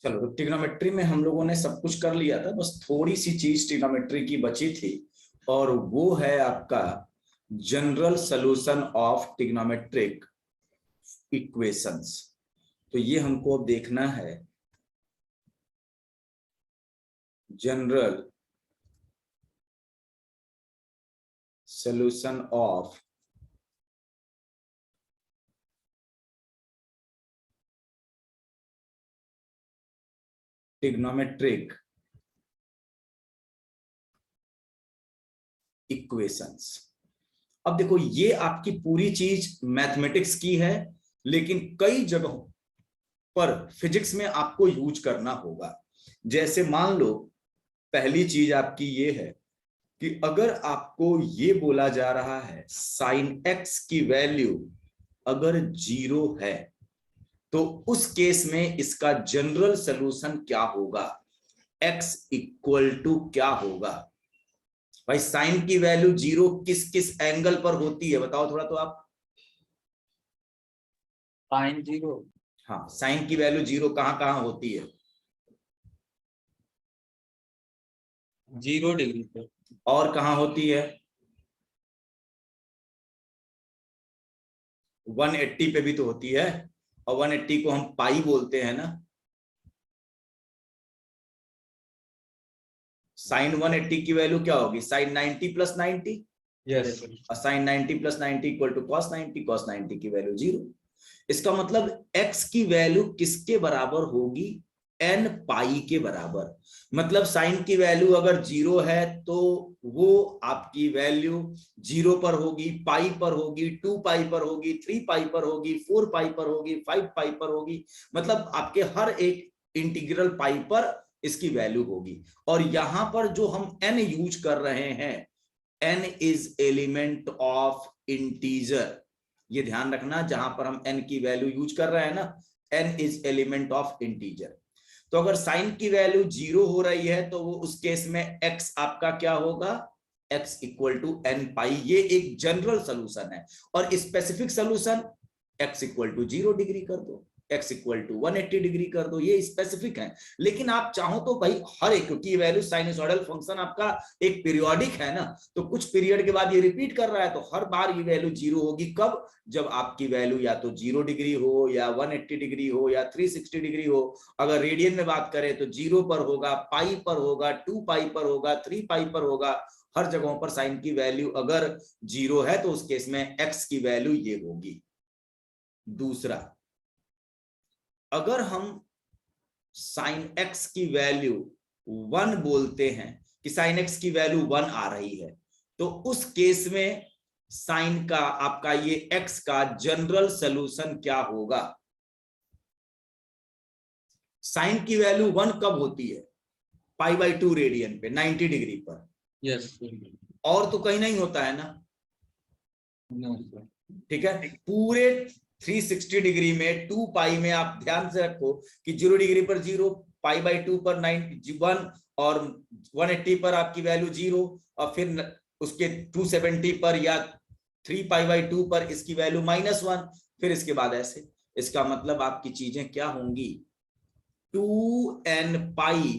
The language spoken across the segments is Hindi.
चलो, तो ट्रिग्नोमेट्री में हम लोगों ने सब कुछ कर लिया था, बस थोड़ी सी चीज ट्रिग्नोमेट्री की बची थी, और वो है आपका general solution of trigonometric equations. तो ये हमको अब देखना है general solution of trigonometric equations. अब देखो, ये आपकी पूरी चीज मैथमेटिक्स की है, लेकिन कई जगहों पर फिजिक्स में आपको यूज करना होगा। जैसे मान लो, पहली चीज आपकी ये है कि अगर आपको ये बोला जा रहा है साइन एक्स की वैल्यू अगर 0 है, तो उस केस में इसका जनरल सॉल्यूशन क्या होगा, x इक्वल टू क्या होगा। भाई, साइन की वैल्यू 0 किस किस एंगल पर होती है, बताओ थोड़ा तो आप। साइन 0, हाँ, साइन की वैल्यू 0 कहां कहां होती है? 0 डिग्री पे। और कहां होती है? 180 पे भी तो होती है, और 180 को हम पाई बोलते हैं ना। साइन 180 की वैल्यू क्या होगी? Sine 90 plus 90। यस। और sine 90 plus 90 equal to cos 90। Cos 90 की वैल्यू 0। इसका मतलब x की वैल्यू किसके बराबर होगी? n पाई के बराबर। मतलब साइन की वैल्यू अगर 0 है तो वो आपकी वैल्यू 0 पर होगी, पाई पर होगी, 2 पाई पर होगी, 3 पाई पर होगी, 4 पाई पर होगी, 5 पाई पर होगी। मतलब आपके हर एक इंटीग्रल पाई पर इसकी वैल्यू होगी। और यहां पर जो हम n यूज कर रहे हैं, n is element of integer. ये ध्यान रखना, जहां पर हम n की वैल्यू यूज कर रहे हैं ना, n is element of integer. तो अगर साइन की वैल्यू 0 हो रही है तो वो उस केस में x आपका क्या होगा? x equal to n pi. ये एक जनरल सोल्यूशन है। और specific solution, x equal to 0 degree कर दो, x इक्वल टू 180 डिग्री कर दो, ये स्पेसिफिक है। लेकिन आप चाहो तो भाई हर एक, क्योंकि वैल्यू साइनसॉइडल फंक्शन आपका एक पीरियोडिक है ना, तो कुछ पीरियड के बाद ये रिपीट कर रहा है, तो हर बार ये वैल्यू 0 होगी। कब? जब आपकी वैल्यू या तो 0 डिग्री हो, या 180 डिग्री हो, या 360 डिग्री हो। अगर रेडियन में बात करें तो 0 पर होगा, पाई पर होगा, 2 पाई पर होगा, 3 पाई पर होगा। हर जगहों पर साइन की वैल्यू अगर 0 है तो उस केस में x की वैल्यू ये होगी। दूसरा, अगर हम साइन x की वैल्यू 1 बोलते हैं कि साइन x की वैल्यू 1 आ रही है, तो उस केस में साइन का आपका ये x का जनरल सॉल्यूशन क्या होगा? साइन की वैल्यू 1 कब होती है? π/2 रेडियन पे 90 डिग्री पर। यस। और तो कहीं नहीं होता है ना। ठीक है, पूरे 360 डिग्री में 2 पाई में आप ध्यान से रखो कि 0 डिग्री पर 0, π/2 पर 91, और 180 पर आपकी वैल्यू 0, और फिर उसके 270 पर या 3π/2 पर इसकी वैल्यू -1, फिर इसके बाद ऐसे। इसका मतलब आपकी चीजें क्या होंगी? 2n पाई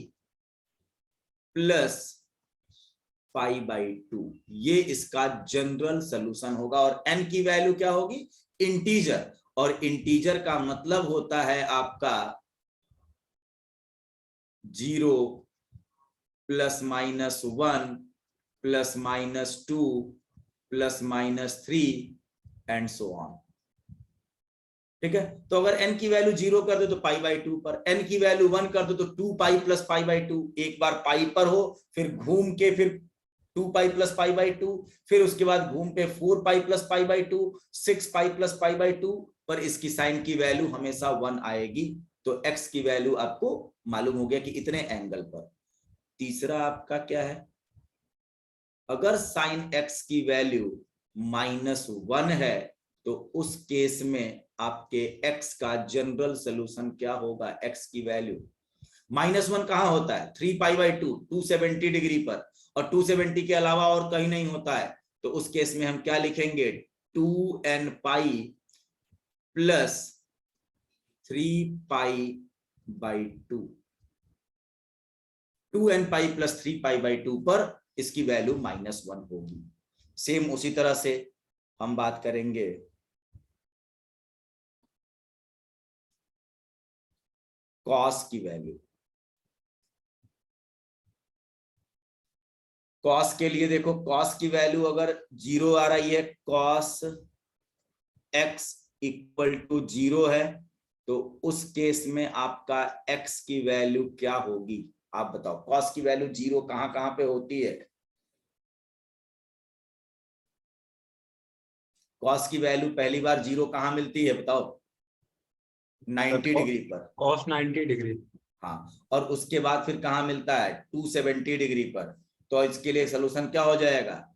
प्लस π/2, ये इसका जनरल सॉल्यूशन होगा। और n की वैल्यू क्या होगी? इंटीजर। और इंटीजर का मतलब होता है आपका 0 +-1 +-2 +-3 एंड सो ऑन। ठीक है, तो अगर n की वैल्यू 0 कर दो तो π/2 पर, n की वैल्यू 1 कर दो तो 2 पाई प्लस π/2। एक बार पाई पर हो, फिर घूम के फिर 2 पाई प्लस π/2, फिर उसके बाद घूम पे 4 पाई प्लस π/2, 6 पाई प्लस π/2 पर इसकी साइन की वैल्यू हमेशा 1 आएगी। तो x की वैल्यू आपको मालूम हो गया कि इतने एंगल पर। तीसरा आपका क्या है? अगर साइन x की वैल्यू -1 है तो उस केस में आपके x का जनरल सॉल्यूशन क्या होगा? x की वैल्यू -1 कहां होता है? 3π/2 270 डिग्री पर, और 270 के अलावा और कहीं नहीं होता है। तो उस केस में हम क्या लिखेंगे? 2n pi plus 3π by 2, 2n pi plus 3 pi by 2 पर इसकी वैल्यू -1 होगी। सेम उसी तरह से हम बात करेंगे कॉस की वैल्यू। कॉस के लिए देखो, कॉस की वैल्यू अगर 0 आ रही है, कॉस x इक्वल टू 0 है, तो उस केस में आपका x की वैल्यू क्या होगी? आप बताओ, कॉस की वैल्यू 0 कहां कहां पे होती है? कॉस की वैल्यू पहली बार 0 कहां मिलती है बताओ? 90 डिग्री पर। cos 90 degree. हाँ, और उसके बाद फिर कहां मिलता है? 270 डिग्री पर। तो इसके लिए सोल्यूशन क्या हो जाएगा?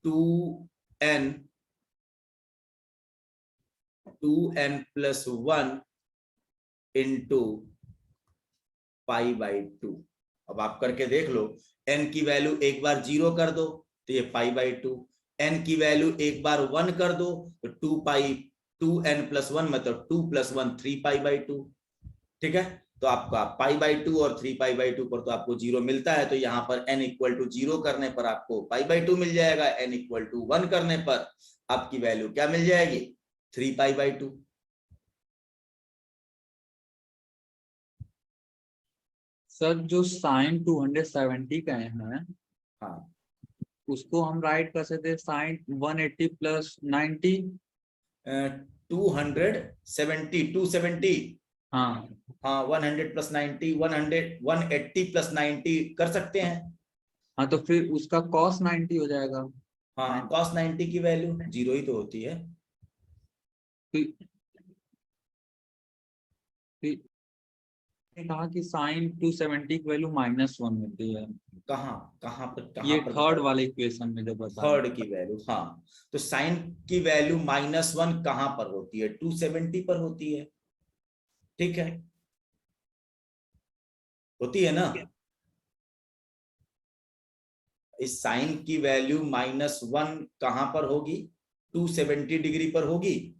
2n plus 1 into pi by 2। अब आप करके देख लो, n की वैल्यू एक बार 0 कर दो तो ये पाई बाई 2, n की वैल्यू एक बार 1 कर दो तो 2n प्लस 1 मतलब 2 प्लस 1 3 पाई बाई 2। ठीक है, तो आपका पाई बाई 2 और 3 पाई बाई 2 पर तो आपको 0 मिलता है, तो यहाँ पर n इक्वल टू 0 करने पर आपको पाई बाई 2 मिल जाएगा, n इक्वल टू 1 करने पर आपकी वैल्यू क्या मिल जाएगी? 3 पाई बाई 2। सर जो साइन 270 का है हाँ, उसको हम राइट कर सकते हैं साइन 180 प्लस 90। 270 हाँ हाँ, 100 प्लस 90, 180 प्लस 90 कर सकते हैं। हाँ, तो फिर उसका cos 90 हो जाएगा। हाँ, cos 90 की वैल्यू 0 ही तो होती है। फिर कहा कि साइन 270 की वैल्यू -1 मिलती है। कहाँ कहाँ पर ये थर्ड बताओ? वाले इक्वेशन में जब बता रहे थर्ड की वैल्यू, हाँ, तो साइन की वैल्यू -1 कहां पर होती है? 270 पर होती है। ठीक है, होती है ना? इस साइन की वैल्यू -1 कहां पर होगी? 270 डिग्री पर होगी।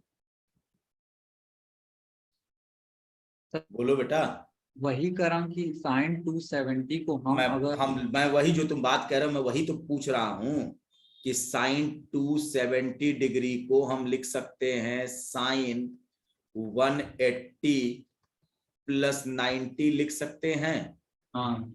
बोलो बेटा। वही करा कि साइन 270 को हम अगर मैं वही जो तुम बात कह रहे हो, मैं वही तो पूछ रहा हूं कि साइन 270 डिग्री को हम लिख सकते हैं साइन 180 प्लस 90 लिख सकते हैं। हाँ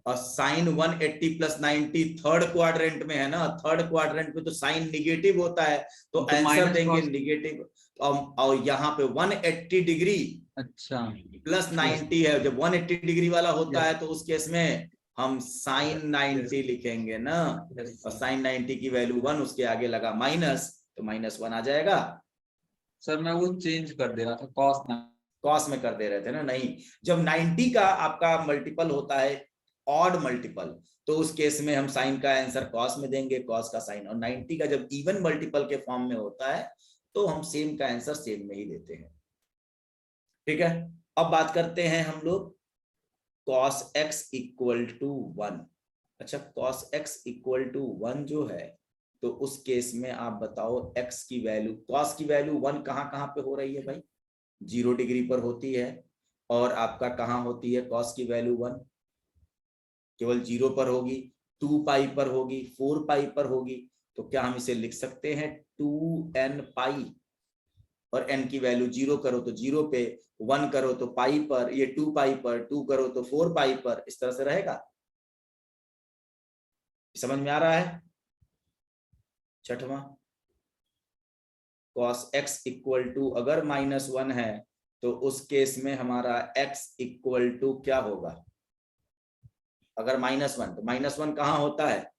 और साइन 180 प्लस 90 थर्ड क्वाड्रेंट में है ना, थर्ड क्वाड्रेंट में तो साइन निगेटिव होता है, तो तो आंसर माइनस देंगे कॉस। निगेटिव। और यहाँ पे 180 डिग्री अच्छा प्लस 90 है, जब 180 डिग्री वाला होता है यस तो उस केस में हम साइन 90 लिखेंगे ना, और साइन 90 की वैल्यू 1, उसके आगे लगा माइनस, तो -1 आ जाएगा। सर मैं वो चेंज कर दे रहा था कॉस ना। कॉस में कर दे रहे थे ना? नहीं, जब 90 का आपका मल्टीपल होता है ऑड मल्टीपल, तो उस केस में हम साइन का आंसर कॉस में देंगे, कॉस का साइन। और 90 का जब इवन मल्टीपल के फॉर्म में होता है तो हम सेम का आंसर सेम में ही देते हैं। ठीक है, अब बात करते हैं हम लोग cos x इक्वल टू 1। अच्छा, cos x इक्वल टू 1 जो है, तो उस केस में आप बताओ x की वैल्यू, cos की वैल्यू 1 कहां कहां पे हो रही है भाई? 0 डिग्री पर होती है। और आपका कहां होती है cos की वैल्यू 1? केवल 0 पर होगी, 2 पाई पर होगी, 4 पाई पर होगी। तो क्या हम इसे लिख सकते हैं 2n पाई? और n की वैल्यू 0 करो तो 0 पे, 1 करो तो पाई पर, ये 2 पाई पर, 2 करो तो 4 पाई पर, इस तरह से रहेगा। समझ में आ रहा है? छठवां, cos x इक्वल टू अगर -1 है तो उस केस में हमारा x इक्वल टू क्या होगा? अगर -1, तो -1 कहां होता है?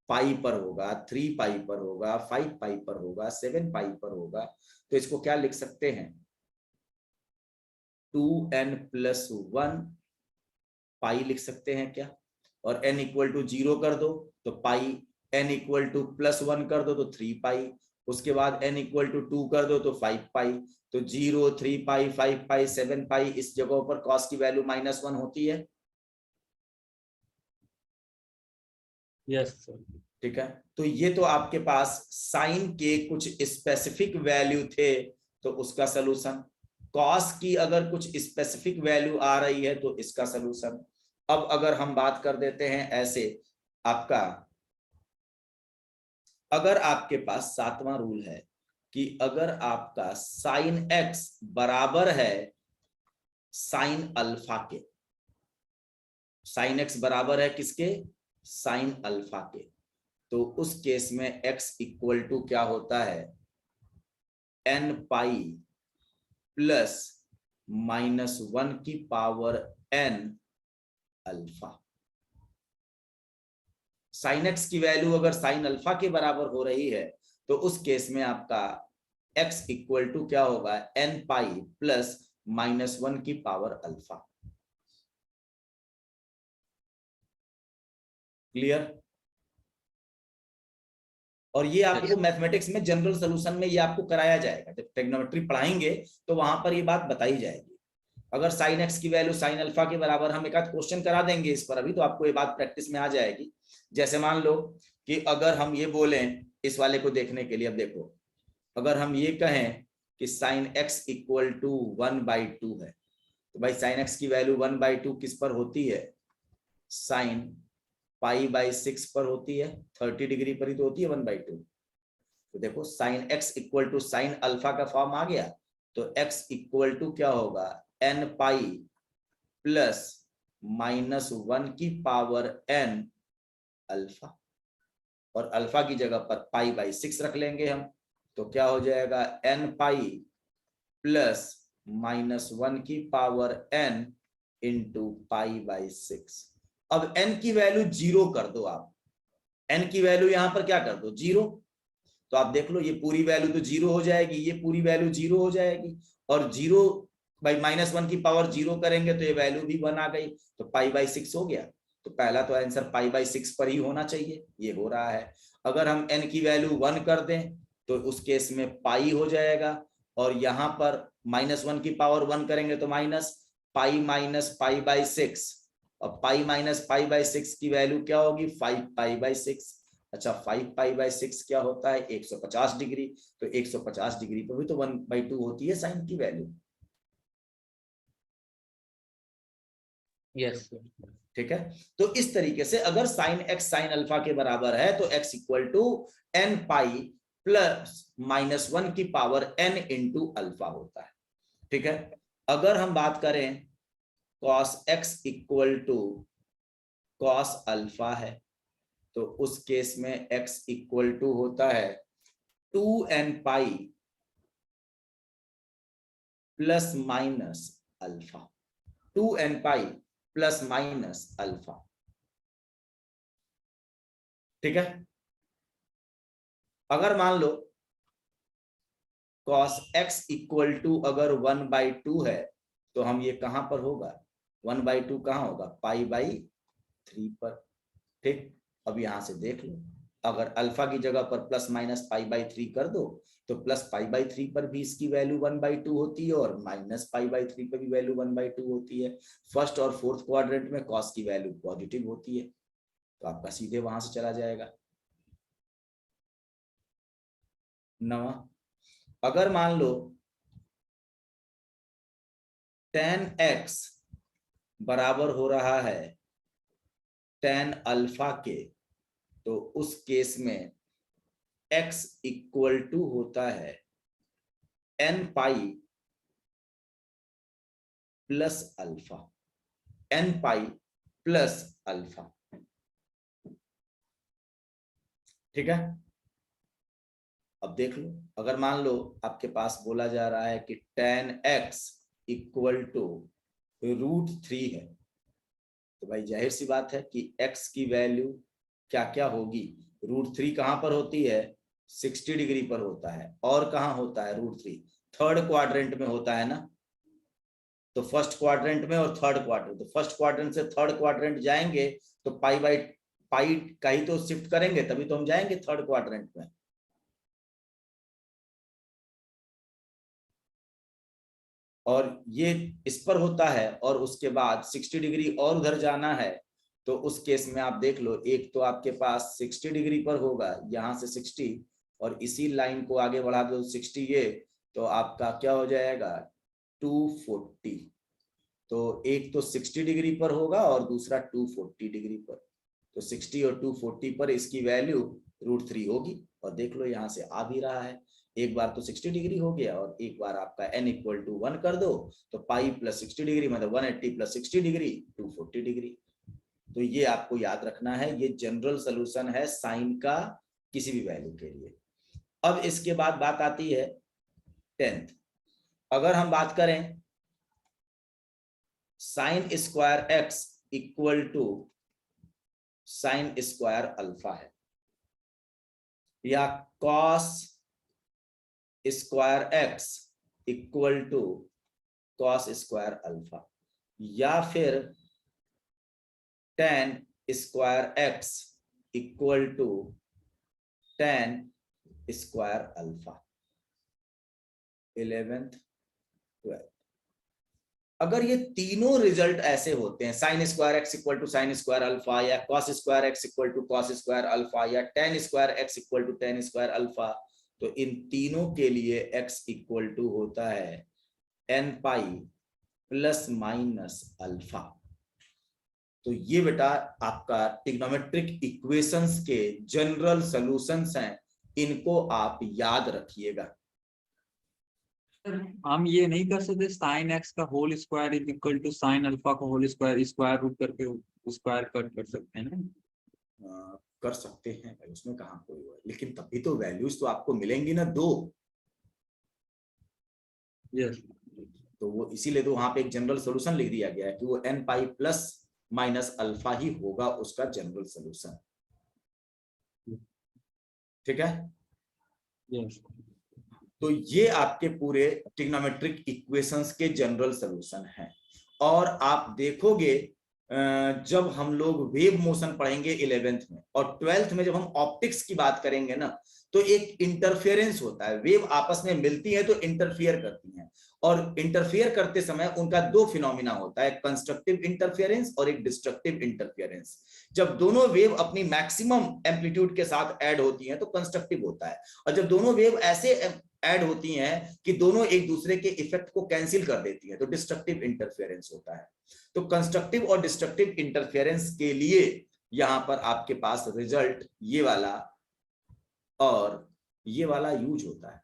पाई पर होगा, 3 पाई पर होगा, 5 पाई पर होगा, 7 पाई पर होगा। तो इसको क्या लिख सकते हैं? 2n प्लस 1 पाई लिख सकते हैं क्या? और n इक्वल टू 0 कर दो तो पाई, n इक्वल टू प्लस 1 कर दो तो 3 पाई, उसके बाद n इक्वल टू 2 कर दो तो 5 पाई। तो 0, 3 पाई, 5 पाई, 7 पाई, इस जगह पर cos की वैल्यू -1 होती है। Yes sir. ठीक है, तो ये तो आपके पास साइन के कुछ स्पेसिफिक वैल्यू थे, तो उसका सलूशन। कॉस की अगर कुछ स्पेसिफिक वैल्यू आ रही है तो इसका सलूशन। अब अगर हम बात कर देते हैं ऐसे, आपका अगर आपके पास 7वां रूल है कि अगर आपका साइन एक्स बराबर है साइन अल्फा के, साइन एक्स बराबर है किसके, साइन अल्फा के, तो उस केस में x इक्वल टू क्या होता है, n पाई प्लस -1 की power n alpha. Sine x की वैल्यू अगर साइन अल्फा के बराबर हो रही है तो उस केस में आपका x इक्वल टू क्या होगा, n पाई प्लस -1 की पावर अल्फा। क्लियर? और ये आपको मैथमेटिक्स में जनरल सॉल्यूशन में ये आपको कराया जाएगा, जब ट्रिग्नोमेट्री पढ़ाएंगे तो वहां पर ये बात बताई जाएगी। अगर साइन एक्स की वैल्यू साइन अल्फा के बराबर, हम एक आध क्वेश्चन करा देंगे इस पर अभी, तो आपको ये बात प्रैक्टिस में आ जाएगी। जैसे मान लो कि अगर हम ये बोलें इस वाले को देखने के लिए, अब देखो अगर हम ये कहें कि साइन एक्स इक्वल टू 1/2 है, तो भाई साइन एक्स की वैल्यू 1/2 किस पर होती है, साइन π/6 पर होती है, 30 डिग्री पर ही तो होती है 1/2। तो देखो sine X equal to sine alpha का फॉर्म आ गया, तो एक्स इक्वल टू क्या होगा, n पाई प्लस -1 की पावर n अल्फा, और अल्फा की जगह पर π/6 रख लेंगे हम, तो क्या हो जाएगा, n पाई प्लस -1 की पावर n इंटू π/6। अब n की वैल्यू 0 कर दो आप, n की वैल्यू यहां पर क्या कर दो, 0, तो आप देख लो ये पूरी वैल्यू तो 0 हो जाएगी, ये पूरी वैल्यू 0 हो जाएगी, और 0 बाई -1 की पावर 0 करेंगे तो ये वैल्यू भी 1 आ गई, तो π/6 हो गया। तो पहला तो आंसर π/6 पर ही होना चाहिए, ये हो रहा है। अगर हम n की वैल्यू 1 कर दें तो उस केस में पाई हो जाएगा, और यहां पर -1 की पावर 1 करेंगे तो माइनस पाई माइनस π/6, और पाई माइनस π/6 की वैल्यू क्या होगी, 5π/6। अच्छा 5π/6 क्या होता है, 150 डिग्री, तो 150 डिग्री पर भी तो 1/2 होती है साइन की वैल्यू। यस ठीक है, तो इस तरीके से अगर साइन एक्स साइन अल्फा के बराबर है तो x equal to n pi plus -1 की पावर n इंटू अल्फा होता है। ठीक है, अगर हम बात करें cos x equal to cos alpha है, तो उस केस में x इक्वल टू होता है 2n pi plus minus alpha, 2n pi plus minus alpha. ठीक है, अगर मान लो cos x इक्वल टू अगर 1/2 है, तो हम ये कहां पर होगा, 1/2 कहां होगा, π/3 पर। ठीक, अब यहां से देख लो, अगर अल्फा की जगह पर प्लस माइनस π/3 कर दो तो प्लस π/3 पर भी इसकी वैल्यू 1/2 होती है, और माइनस π/3 पर भी वैल्यू 1/2 होती है। फर्स्ट और फोर्थ क्वाड्रेंट में cos की वैल्यू पॉजिटिव होती है, तो आपका सीधे वहां से चला जाएगा। 9, अगर मान लो tan x बराबर हो रहा है tan अल्फा के, तो उस केस में x इक्वल टू होता है n pi plus alpha, n pi plus alpha. ठीक है, अब देख लो, अगर मान लो आपके पास बोला जा रहा है कि tan x इक्वल टू √3 है, तो भाई जाहिर सी बात है कि x की वैल्यू क्या क्या होगी, √3 कहां पर होती है, 60 डिग्री पर होता है, और कहां होता है √3, थर्ड क्वाड्रेंट में होता है ना, तो फर्स्ट क्वाड्रेंट में और थर्ड क्वाड्रेंट, तो फर्स्ट क्वाड्रेंट से थर्ड क्वाड्रेंट जाएंगे तो पाई का ही तो शिफ्ट करेंगे, तभी तो हम जाएंगे थर्ड क्वाड्रेंट में। और ये इस पर होता है, और उसके बाद 60 डिग्री और उधर जाना है, तो उस केस में आप देख लो, एक तो आपके पास 60 डिग्री पर होगा, यहां से 60, और इसी लाइन को आगे बढ़ा दो 60 ये, तो आपका क्या हो जाएगा 240, तो एक तो 60 डिग्री पर होगा और दूसरा 240 डिग्री पर। तो 60 और 240 पर इसकी वैल्यू √3 होगी। और देख लो यहाँ से आ भी रहा है, एक बार तो 60 डिग्री हो गया और एक बार आपका n = 1 कर दो तो पाई प्लस 60 डिग्री मतलब 180 + 60 डिग्री 240 डिग्री। तो ये आपको याद रखना है, ये जनरल सोल्यूशन है साइन का किसी भी वैल्यू के लिए। अब इसके बाद बात आती है 10th। अगर हम बात करें sin square x = sin square alpha है, या cos square x = cos square alpha, या फिर tan square x = tan square alpha. 11th 12th अगर ये तीनों रिजल्ट ऐसे होते हैं, sin square x = sin square alpha, या cos square x = cos square alpha, या tan square x = tan square alpha, तो इन तीनों के लिए x = होता है n पाई ± अल्फा। तो ये बेटा आपका ट्रिग्नोमेट्रिक इक्वेशंस के जनरल सॉल्यूशंस हैं, इनको आप याद रखिएगा। हम ये नहीं कर सकते साइन एक्स का whole square equal to sine alpha का होल स्क्वायर, स्क्वायर रूट करके स्क्वायर कट कर सकते हैं ना? कर सकते हैं भाई, उसमें कहाँ कोई हुआ, लेकिन तभी तो वैल्यूज तो आपको मिलेंगी ना दो। यस, तो वो इसीलिए तो वहां पे एक जनरल सॉल्यूशन लिख दिया गया है कि वो n pi plus minus alpha ही होगा उसका जनरल सॉल्यूशन। ठीक है, यस। तो ये आपके पूरे ट्रिग्नोमेट्रिक इक्वेशंस के जनरल सॉल्यूशन हैं। और आप देखोगे जब हम लोग वेव मोशन पढ़ेंगे 11th में और 12th में जब हम ऑप्टिक्स की बात करेंगे ना, तो एक इंटरफेरेंस होता है, वेव आपस में मिलती है तो इंटरफियर करती हैं, और इंटरफियर करते समय उनका दो फिनोमिना होता है, कंस्ट्रक्टिव इंटरफेरेंस और एक डिस्ट्रक्टिव इंटरफेरेंस। जब दोनों वेव अपनी मैक्सिमम एम्पलीट्यूड के साथ ऐड होती हैं तो कंस्ट्रक्टिव होता है, और जब दोनों वेव ऐसे ऐड होती हैं कि दोनों एक दूसरे के इफेक्ट को कैंसिल कर देती हैं तो डिस्ट्रक्टिव इंटरफेरेंस होता है। तो कंस्ट्रक्टिव और डिस्ट्रक्टिव इंटरफेरेंस के लिए यहां पर आपके पास रिजल्ट ये वाला और ये वाला यूज होता है।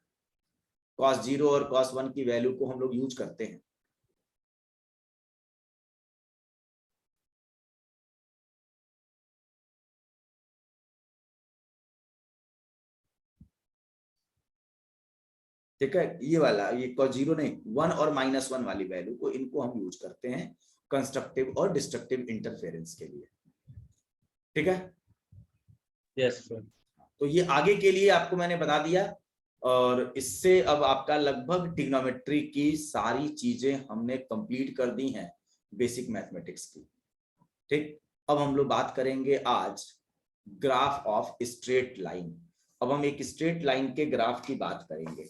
cos 0 और cos 1 की वैल्यू को हम लोग यूज करते हैं। ठीक है, ये वाला, ये cos 0 नहीं, 1 और -1 वाली वैल्यू को, इनको हम यूज करते हैं कंस्ट्रक्टिव और डिस्ट्रक्टिव इंटरफेरेंस के लिए। ठीक है, यस सर। तो ये आगे के लिए आपको मैंने बता दिया, और इससे अब आपका लगभग ट्रिग्नोमेट्री की सारी चीजें हमने कंप्लीट कर दी हैं बेसिक मैथमेटिक्स की। ठीक, अब हम लोग बात करेंगे आज ग्राफ ऑफ स्ट्रेट लाइन। अब हम एक स्ट्रेट लाइन के ग्राफ की बात करेंगे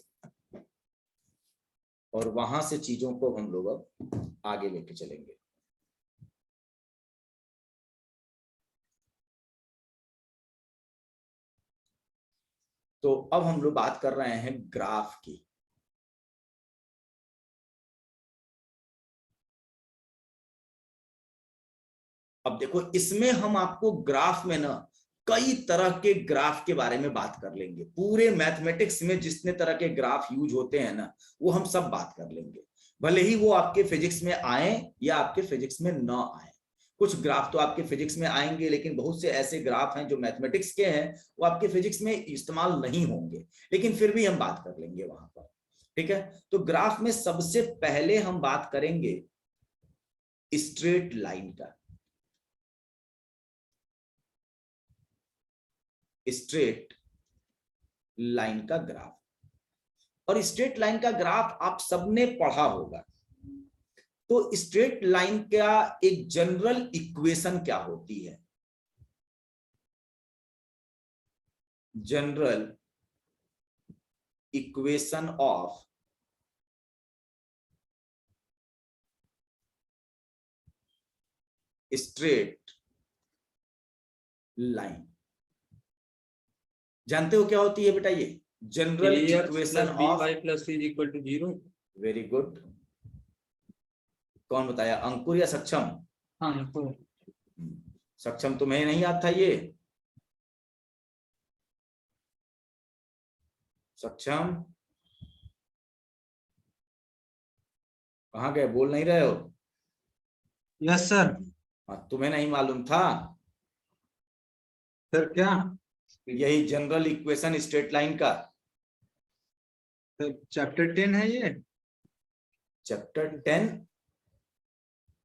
और वहां से चीजों को हम लोग अब आगे लेके चलेंगे। तो अब हम लोग बात कर रहे हैं ग्राफ की। अब देखो, इसमें हम आपको ग्राफ में ना कई तरह के ग्राफ के बारे में बात कर लेंगे। पूरे मैथमेटिक्स में जितने तरह के ग्राफ यूज होते हैं ना, वो हम सब बात कर लेंगे, भले ही वो आपके फिजिक्स में आए या आपके फिजिक्स में ना आए। कुछ ग्राफ तो आपके फिजिक्स में आएंगे, लेकिन बहुत से ऐसे ग्राफ हैं जो मैथमेटिक्स के हैं, वो आपके फिजिक्स में इस्तेमाल नहीं होंगे, लेकिन फिर भी हम बात कर लेंगे वहां पर। ठीक है, तो ग्राफ में सबसे पहले हम बात करेंगे स्ट्रेट लाइन का। स्ट्रेट लाइन का ग्राफ, और स्ट्रेट लाइन का ग्राफ आप सबने पढ़ा होगा। तो स्ट्रेट लाइन का एक जनरल इक्वेशन क्या होती है? General equation of straight line जानते हो क्या होती है बेटा? ये general equation of, y + c = 0। Very good, कौन बताया, अंकुर या सक्षम? हाँ तो सक्षम तुम्हें नहीं आता ये? सक्षम कहाँ गए, बोल नहीं रहे हो? Yes sir. हाँ, तुम्हें नहीं मालूम था? सर क्या? यही जनरल इक्वेशन स्ट्रेट लाइन का सर चैप्टर 10 है ये। चैप्टर 10?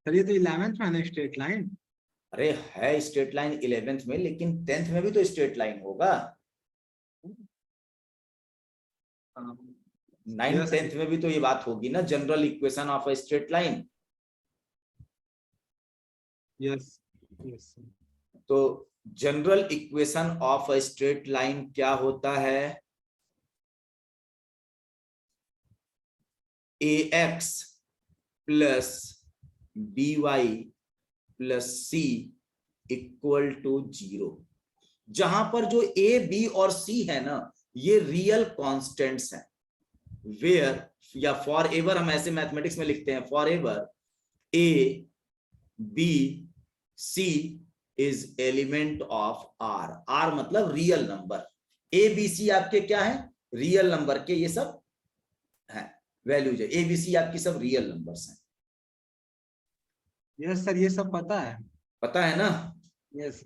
सर ये तो 11th में है स्ट्रेट लाइन। अरे है स्ट्रेट लाइन 11th में, लेकिन 10th में भी तो स्ट्रेट लाइन होगा। 9th 10th में भी तो ये बात होगी ना, general equation of a straight line. Yes yes. तो general equation of a straight line क्या होता है? ax plus by plus c equal to 0, जहां पर जो a b और c है ना, ये रियल कॉन्स्टेंट्स हैं। वेयर या फॉर एवर हम ऐसे मैथमेटिक्स में लिखते हैं, for ever a b c is element of r। r मतलब real number, a b c आपके क्या है, रियल नंबर के ये सब है वैल्यूज है। a b c आपकी सब रियल नंबर्स हैं। यस सर ये सब पता है। पता है ना? यस।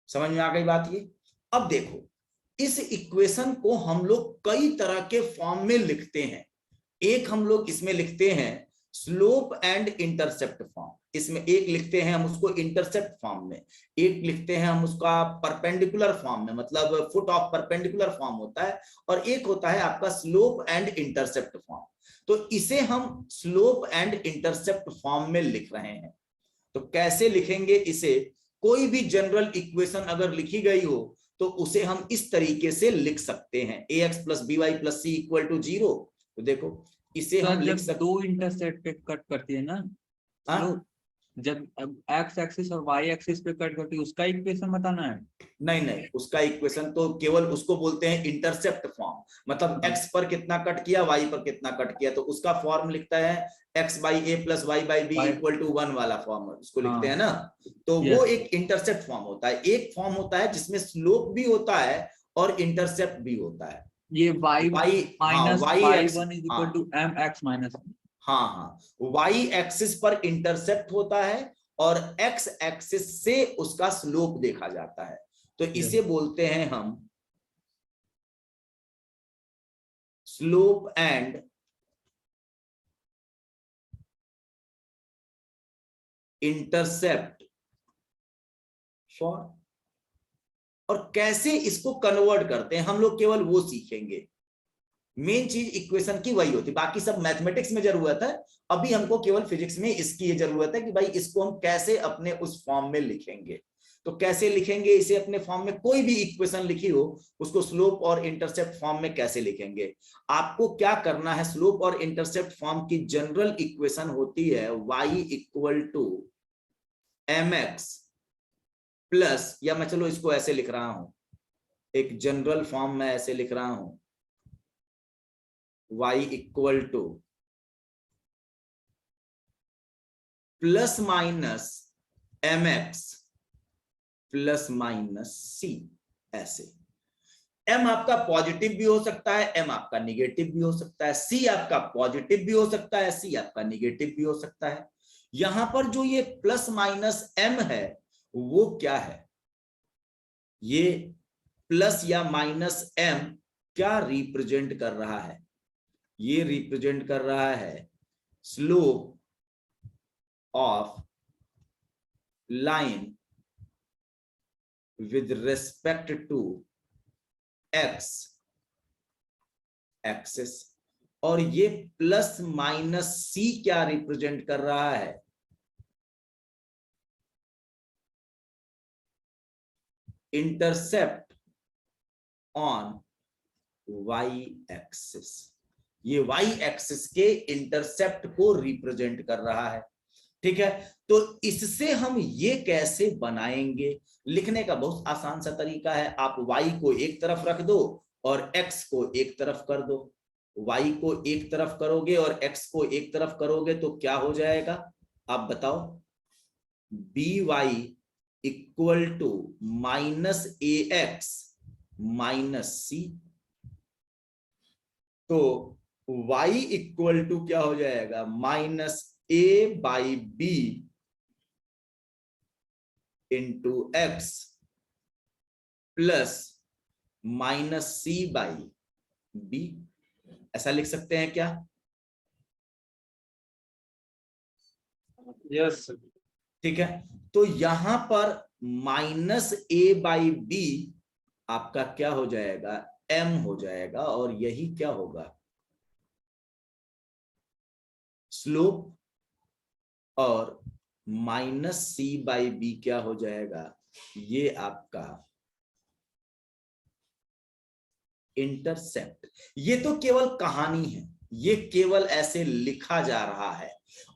समझ में आ गई बात ये? अब देखो, इस इक्वेशन को हम लोग कई तरह के फॉर्म में लिखते हैं। एक हम लोग इसमें लिखते हैं स्लोप एंड इंटरसेप्ट फॉर्म, इसमें एक लिखते हैं हम उसको इंटरसेप्ट फॉर्म में, एक लिखते हैं हम उसका परपेंडिकुलर फॉर्म में, मतलब फुट ऑफ परपेंडिकुलर फॉर्म होता है, और एक होता है आपका स्लोप एंड इंटरसेप्ट फॉर्म। तो इसे हम स्लोप एंड इंटरसेप्ट फॉर्म में लिख रहे हैं। तो कैसे लिखेंगे इसे? कोई भी जनरल इक्वेशन अगर लिखी गई हो तो उसे हम इस तरीके से लिख सकते हैं, ax plus by plus c equal to 0। तो देखो इसे हम लिख सकते, दो इंटरसेप्ट पे कट करती है ना, तो जब एक्स एक्सिस और वाई एक्सिस पे कट करती है उसका इक्वेशन बताना है। नहीं नहीं, उसका इक्वेशन तो केवल उसको बोलते हैं इंटरसेप्ट फॉर्म, मतलब x पर कितना कट किया, y पर कितना कट किया, तो उसका फॉर्म लिखता है x by a plus y by b equal to 1 वाला फॉर्म उसको लिखते हैं ना। तो वो एक इंटरसेप्ट फॉर्म होता है। एक फॉर्म होता है जिसमें स्लोप भी होता है और इंटरसेप्ट भी होता है। ये y minus y1 is equal to mx minus. हाँ हाँ, y एक्सिस पर इंटरसेप्ट होता है और x एक्सिस से उसका स्लोप देखा जाता है। तो इसे बोलते हैं हम स्लोप एंड इंटरसेप्ट फॉर्म। और कैसे इसको कन्वर्ट करते हैं हम लोग केवल वो सीखेंगे। मेन चीज इक्वेशन की वही होती, बाकी सब मैथमेटिक्स में जरूरत है, अभी हमको केवल फिजिक्स में इसकी ये जरूरत है कि भाई इसको हम कैसे अपने उस फॉर्म में लिखेंगे। तो कैसे लिखेंगे इसे अपने फॉर्म में? कोई भी इक्वेशन लिखी हो उसको स्लोप और इंटरसेप्ट फॉर्म में कैसे लिखेंगे? आपको क्या करना है, स्लोप और इंटरसेप्ट फॉर्म की जनरल इक्वेशन होती है y equal to mx plus, या मैं चलो इसको ऐसे लिख रहा हूं, एक जनरल फॉर्म में ऐसे लिख रहा हूं, y equal to plus minus mx plus minus c। ऐसे m आपका पॉजिटिव भी हो सकता है, m आपका निगेटिव भी हो सकता है, c आपका पॉजिटिव भी हो सकता है, c आपका निगेटिव भी हो सकता है। यहां पर जो ये प्लस माइनस m है वो क्या है? ये प्लस या माइनस m क्या रिप्रेजेंट कर रहा है? ये रिप्रेजेंट कर रहा है slope of line with respect to x axis. और ये प्लस माइनस c क्या रिप्रेजेंट कर रहा है? Intercept on y axis. ये y एक्सिस के इंटरसेप्ट को रिप्रेजेंट कर रहा है। ठीक है, तो इससे हम ये कैसे बनाएंगे? लिखने का बहुत आसान सा तरीका है, आप y को एक तरफ रख दो और x को एक तरफ कर दो। y को एक तरफ करोगे और x को एक तरफ करोगे तो क्या हो जाएगा, आप बताओ। by equal to -ax -c, तो y इक्वल टू क्या हो जाएगा, -a/b into x plus -c/b, ऐसा लिख सकते हैं क्या? यस ठीक है, तो यहां पर -a/b आपका क्या हो जाएगा, m हो जाएगा, और यही क्या होगा, स्लोप, और -c/b क्या हो जाएगा, ये आपका इंटरसेप्ट। ये तो केवल कहानी है, ये केवल ऐसे लिखा जा रहा है।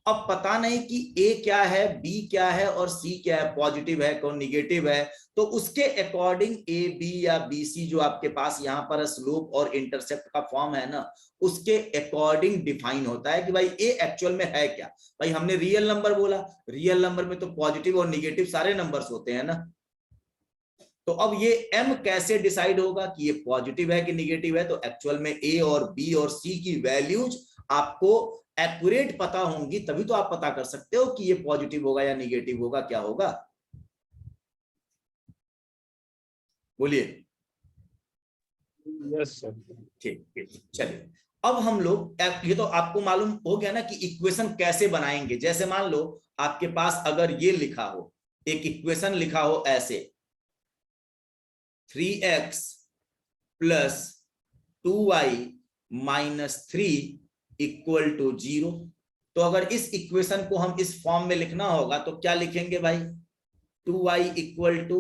अब पता नहीं कि ए क्या है, बी क्या है और सी क्या है, पॉजिटिव है कौन निगेटिव है, तो उसके अकॉर्डिंग ए बी या बी सी जो आपके पास यहां पर स्लोप और इंटरसेप्ट का फॉर्म है ना, उसके अकॉर्डिंग डिफाइन होता है कि भाई ए एक्चुअल में है क्या। भाई हमने रियल नंबर बोला, रियल नंबर में तो पॉजिटिव और निगेटिव सारे नंबर्स होते हैं ना, तो अब ये m कैसे डिसाइड होगा कि ये पॉजिटिव है कि निगेटिव है, तो एक्चुअल में a और b और c की वैल्यूज आपको एक्यूरेट पता होंगी, तभी तो आप पता कर सकते हो कि ये पॉजिटिव होगा या निगेटिव होगा, क्या होगा, बोलिए। Yes sir. ठीक, चलिए अब हम लोग, ये तो आपको मालूम हो गया ना कि इक्वेशन कैसे बनाएंगे। जैसे मान लो आपके पास अगर ये लिखा हो, एक इक्वेशन लिखा हो ऐसे, 3x plus 2y -3 equal to 0, तो अगर इस इक्वेशन को हम इस फॉर्म में लिखना होगा तो क्या लिखेंगे भाई, 2y equal to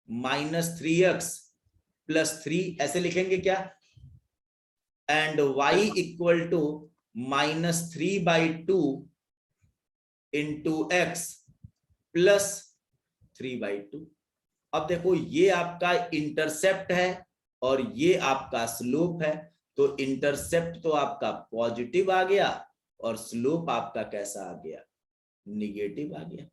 -3x plus 3, ऐसे लिखेंगे क्या, and y equal to -3/2 into x plus 3/2। अब देखो ये आपका इंटरसेप्ट है और ये आपका स्लोप है, तो इंटरसेप्ट तो आपका पॉजिटिव आ गया और स्लोप आपका कैसा आ गया, निगेटिव आ गया।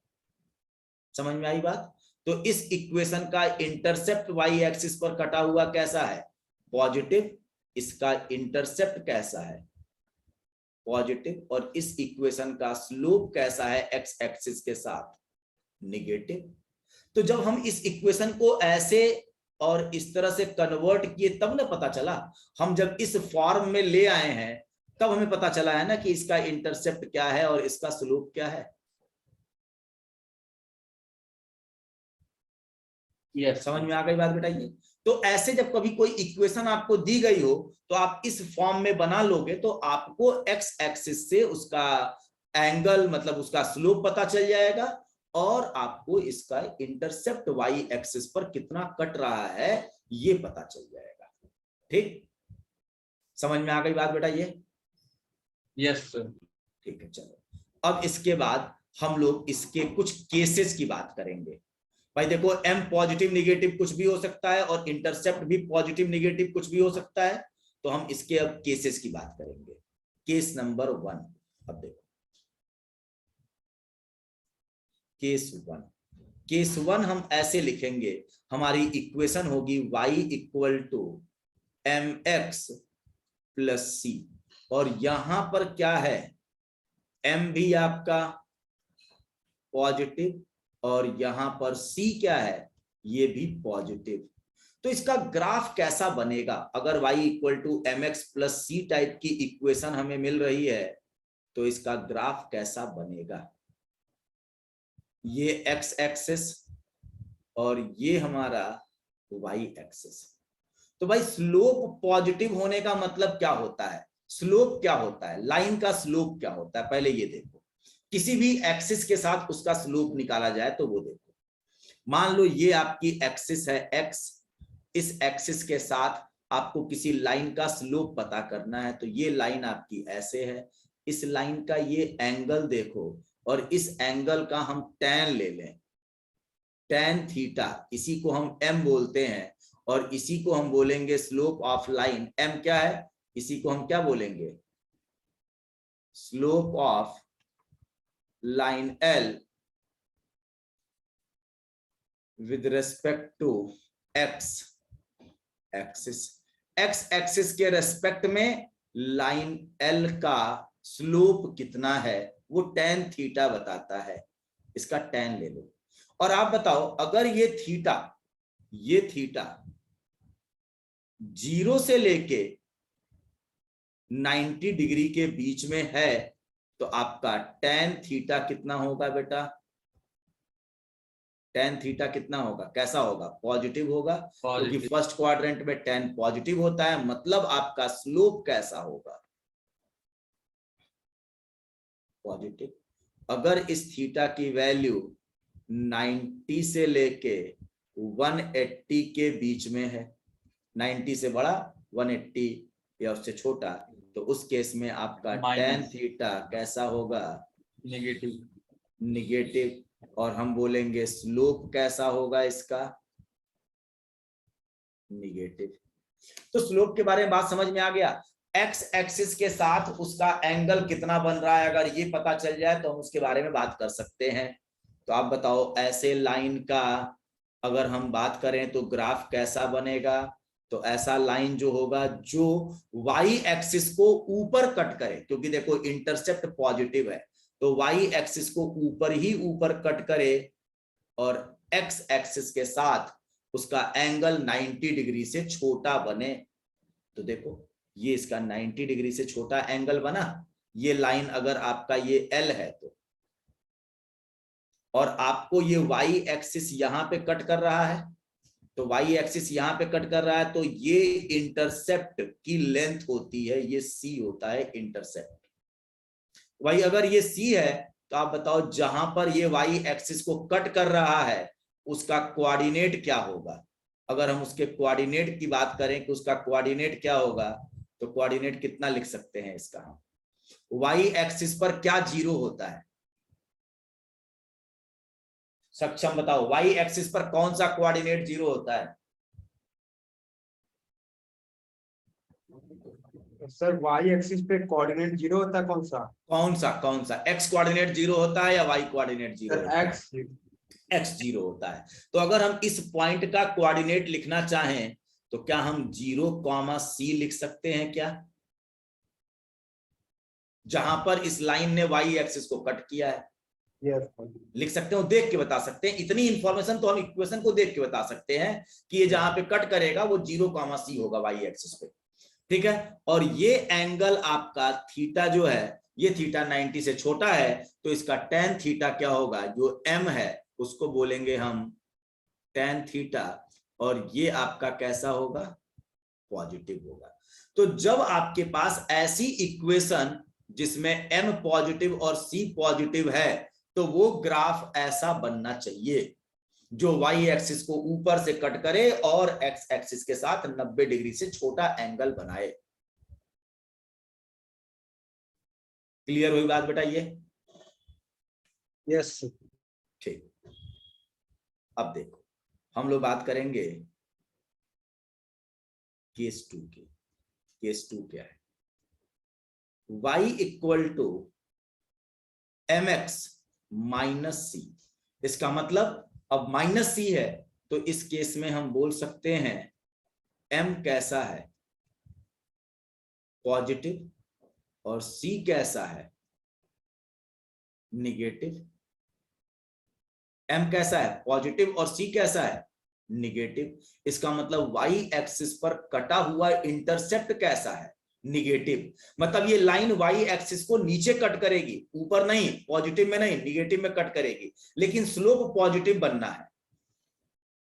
समझ में आई बात? तो इस इक्वेशन का इंटरसेप्ट वाई एक्सिस पर कटा हुआ कैसा है, पॉजिटिव, इसका इंटरसेप्ट कैसा है, पॉजिटिव, और इस इक्वेशन का स्लोप कैसा है एक्स एक्सिस के साथ, निगेटिव। तो जब हम इस इक्वेशन को ऐसे और इस तरह से कन्वर्ट किए तब ना पता चला, हम जब इस फॉर्म में ले आए हैं तब हमें पता चला है ना कि इसका इंटरसेप्ट क्या है और इसका स्लोप क्या है। यस समझ में आ गई बात बेटा? ये तो ऐसे जब कभी कोई इक्वेशन आपको दी गई हो तो आप इस फॉर्म में बना लोगे तो आपको एक्स एक्सिस से उसका एंगल मतलब उसका स्लोप पता चल जाएगा और आपको इसका इंटरसेप्ट वाई एक्सिस पर कितना कट रहा है ये पता चल जाएगा। ठीक, समझ में आ गई बात बेटा? ये यस सर। ठीक है, चलो अब इसके बाद हम लोग इसके कुछ केसेस की बात करेंगे। भाई देखो m पॉजिटिव निगेटिव कुछ भी हो सकता है और इंटरसेप्ट भी पॉजिटिव निगेटिव कुछ भी हो सकता है, तो हम इसके अब केसेस की बात करेंगे। केस नंबर 1, अब देखो केस 1 हम ऐसे लिखेंगे, हमारी इक्वेशन होगी y equal to mx plus c, और यहां पर क्या है, m भी आपका पॉजिटिव और यहां पर c क्या है, ये भी पॉजिटिव। तो इसका ग्राफ कैसा बनेगा, अगर y equal to m x plus c type की इक्वेशन हमें मिल रही है तो इसका ग्राफ कैसा बनेगा, ये x एक्सिस और ये हमारा y एक्सिस। तो भाई स्लोप पॉजिटिव होने का मतलब क्या होता है, स्लोप क्या होता है, लाइन का स्लोप क्या होता है, पहले ये देखो। किसी भी एक्सिस के साथ उसका स्लोप निकाला जाए तो वो देखो, मान लो ये आपकी एक्सिस है x, इस एक्सिस के साथ आपको किसी लाइन का स्लोप पता करना है, तो ये लाइन आपकी ऐसे है, इस लाइन का ये एंगल देखो और इस एंगल का हम tan ले लें, tan थीटा, इसी को हम m बोलते हैं और इसी को हम बोलेंगे स्लोप ऑफ लाइन। m क्या है, इसी को हम क्या बोलेंगे, slope of line l with respect to x axis. X axis के रेस्पेक्ट में लाइन एल का स्लोप कितना है वो tan थीटा बताता है, इसका tan ले लो। और आप बताओ अगर ये थीटा 0 से लेके 90 डिग्री के बीच में है तो आपका tan थीटा कितना होगा बेटा, tan थीटा कितना होगा, कैसा होगा, पॉजिटिव होगा, क्योंकि फर्स्ट क्वाड्रेंट में tan पॉजिटिव होता है, मतलब आपका स्लोप कैसा होगा, पॉजिटिव। अगर इस थीटा की वैल्यू 90 से लेके 180 के बीच में है, 90 से बड़ा 180 या उससे छोटा, तो उस केस में आपका tan थीटा कैसा होगा, निगेटिव। और हम बोलेंगे स्लोप कैसा होगा इसका, निगेटिव। तो स्लोप के बारे में बात समझ में आ गया। एक्स एक्सिस के साथ उसका एंगल कितना बन रहा है, अगर ये पता चल जाए तो हम उसके बारे में बात कर सकते हैं। तो आप बताओ ऐसे लाइन का अगर हम बात करें तो ग्राफ कैसा बनेगा, तो ऐसा लाइन जो होगा जो वाई एक्सिस को ऊपर कट करे, क्योंकि देखो इंटरसेप्ट पॉजिटिव है तो वाई एक्सिस को ऊपर ही ऊपर कट करे और एक्स एक्सिस के साथ उसका एंगल 90 डिग्री से छोटा बने। तो देखो ये इसका 90 डिग्री से छोटा एंगल बना, ये लाइन अगर आपका ये एल है तो, और आपको ये वाई एक्सिस यहां पे कट कर रहा है, तो वाई एक्सिस यहां पे कट कर रहा है, तो ये इंटरसेप्ट की लेंथ होती है, ये सी होता है इंटरसेप्ट। भाई अगर ये सी है तो आप बताओ जहां पर ये वाई एक्सिस को कट कर रहा है उसका कोऑर्डिनेट क्या होगा। अगर हम उसके कोऑर्डिनेट की बात करें कि उसका कोऑर्डिनेट क्या होगा, तो कोऑर्डिनेट कितना लिख सकते हैं इसका हम, वाई एक्सिस पर क्या 0 होता है, सक्षम बताओ वाई एक्सिस पर कौन सा कोऑर्डिनेट 0 होता है। सर वाई एक्सिस पे कोऑर्डिनेट 0 होता है, कौन सा एक्स कोऑर्डिनेट 0 होता है या वाई कोऑर्डिनेट 0 होता है, एक्स 0 होता है। तो अगर हम इस पॉइंट का कोऑर्डिनेट लिखना चाहें तो क्या हम 0,c लिख सकते हैं क्या, जहां पर इस लाइन ने वाई एक्सिस को कट किया है, लिख सकते हो, देख के बता सकते हैं। इतनी इंफॉर्मेशन तो हम इक्वेशन को देख के बता सकते हैं कि ये जहां पे कट करेगा वो 0,c होगा वाई एक्सिस पे, ठीक है। और ये एंगल आपका थीटा जो है, ये थीटा 90 से छोटा है, तो इसका tan थीटा क्या होगा, जो m है उसको बोलेंगे हम tan थीटा, और ये आपका कैसा होगा, पॉजिटिव होगा। तो जब आपके पास ऐसी इक्वेशन जिसमें m पॉजिटिव और c पॉजिटिव है, तो वो ग्राफ ऐसा बनना चाहिए जो वाई एक्सिस को ऊपर से कट करे और एक्स एक्सिस के साथ 90 डिग्री से छोटा एंगल बनाए। क्लियर हुई बात बेटा ये? यस ठीक। अब देखो हम लोग बात करेंगे केस 2 की। केस 2 क्या है, y equal to mx minus c. इसका मतलब अब माइनस सी है तो इस केस में हम बोल सकते हैं m कैसा है, पॉजिटिव, और c कैसा है, निगेटिव। m कैसा है, पॉजिटिव, और c कैसा है, निगेटिव। इसका मतलब y एक्सिस पर कटा हुआ इंटरसेप्ट कैसा है, निगेटिव। मतलब ये लाइन y एक्सिस को नीचे कट करेगी, ऊपर नहीं, पॉजिटिव में नहीं, निगेटिव में कट करेगी, लेकिन स्लोप पॉजिटिव बनना है।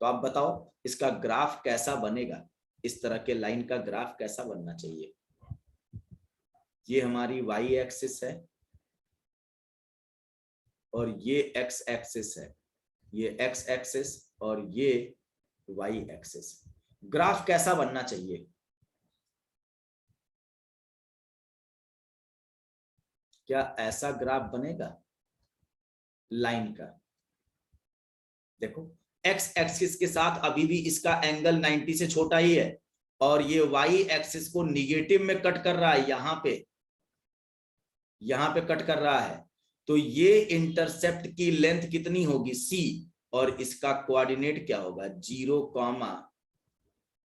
तो आप बताओ इसका ग्राफ कैसा बनेगा, इस तरह के लाइन का ग्राफ कैसा बनना चाहिए। ये हमारी y एक्सिस है और ये x एक्सिस है, ये x एक्सिस और ये y एक्सिस। ग्राफ कैसा बनना चाहिए, क्या ऐसा ग्राफ बनेगा लाइन का। देखो x एक्सिस के साथ अभी भी इसका एंगल 90 से छोटा ही है, और ये वाई एक्सिस को निगेटिव में कट कर रहा है, यहां पे कट कर रहा है, तो ये इंटरसेप्ट की लेंथ कितनी होगी, सी, और इसका कोऑर्डिनेट क्या होगा, 0,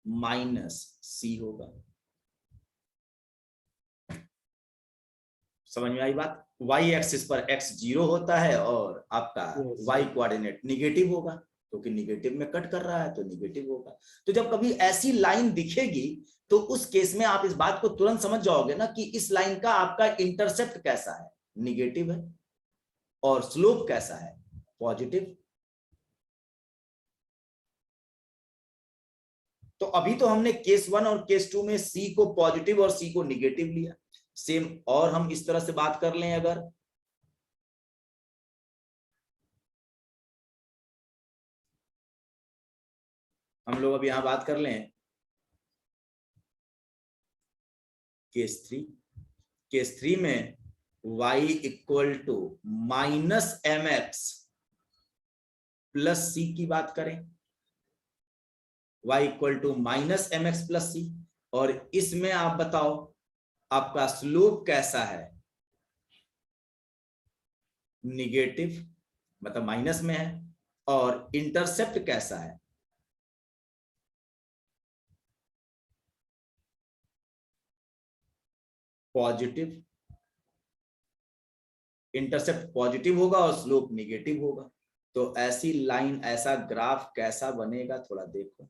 -c होगा। समझ में आई बात? वाई एक्सिस पर x 0 होता है और आपका y कोऑर्डिनेट निगेटिव होगा, क्योंकि निगेटिव में कट कर रहा है तो निगेटिव होगा। तो जब कभी ऐसी लाइन दिखेगी तो उस केस में आप इस बात को तुरंत समझ जाओगे ना कि इस लाइन का आपका इंटरसेप्ट कैसा है, निगेटिव है, और स्लोप कैसा है, पॉजिटिव। तो अभी तो हमने केस 1 और केस 2 में c को पॉजिटिव और c को निगेटिव लिया। सेम और हम इस तरह से बात कर लें, अगर हम लोग अब यहां बात कर लें केस 3 में y equal to -mx plus c की बात करें, y equal to -mx plus c, और इसमें आप बताओ आपका स्लोप कैसा है, निगेटिव, मतलब माइनस में है, और इंटरसेप्ट कैसा है, पॉजिटिव। इंटरसेप्ट पॉजिटिव होगा और स्लोप निगेटिव होगा। तो ऐसी लाइन, ऐसा ग्राफ कैसा बनेगा, थोड़ा देखो।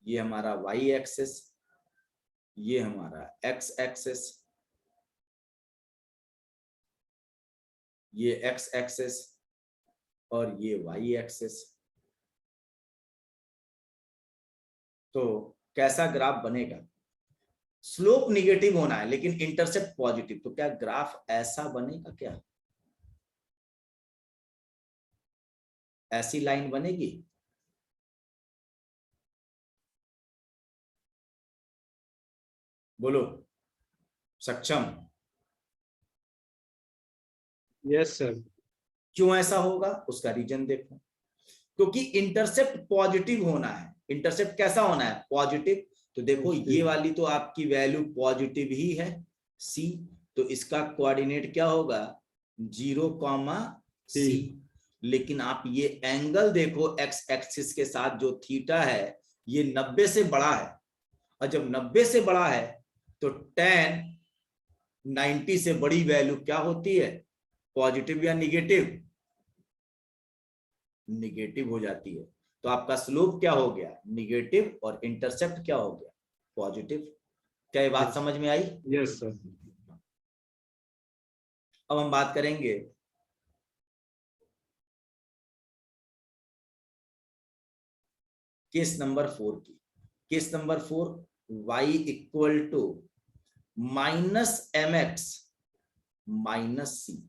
ये हमारा y एक्सिस, ये हमारा x एक्सिस, ये x एक्सिस, और ये y एक्सिस। तो कैसा ग्राफ बनेगा, स्लोप निगेटिव होना है लेकिन इंटरसेप्ट पॉजिटिव, तो क्या ग्राफ ऐसा बनेगा, क्या ऐसी लाइन बनेगी? बोलो, सक्षम? Yes sir. क्यों ऐसा होगा, उसका रीजन देखो। क्योंकि इंटरसेप्ट पॉजिटिव होना है। इंटरसेप्ट कैसा होना है, पॉजिटिव। तो देखो ये वाली तो आपकी वैल्यू पॉजिटिव ही है, सी, तो इसका कोऑर्डिनेट क्या होगा, 0, लेकिन आप ये एंगल देखो एक्स एक्सिस के साथ जो थीटा है, ये 90 से बड़ा है, और जब 90 से बड़ा है तो tan 90 से बड़ी वैल्यू क्या होती है, पॉजिटिव या निगेटिव, निगेटिव हो जाती है। तो आपका स्लोप क्या हो गया, निगेटिव, और इंटरसेप्ट क्या हो गया, पॉजिटिव। क्या ये बात समझ में आई? Yes sir. अब हम बात करेंगे केस नंबर 4 की। Case number 4, y equal to -mx -c,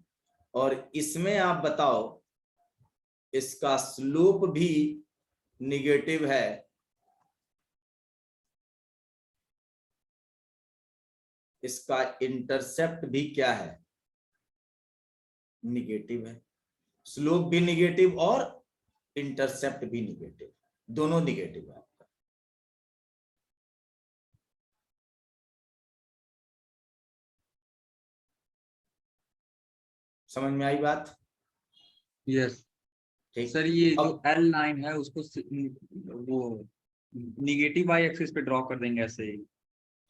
और इसमें आप बताओ इसका स्लोप भी निगेटिव है, इसका इंटरसेप्ट भी क्या है, निगेटिव है। स्लोप भी निगेटिव और इंटरसेप्ट भी निगेटिव, दोनों निगेटिव है आपका। समझ में आई बात? यस ठीक। सर, ये जो अब एल लाइन है उसको वो निगेटिव वाई एक्सिस पे ड्रॉ कर देंगे ऐसे ही।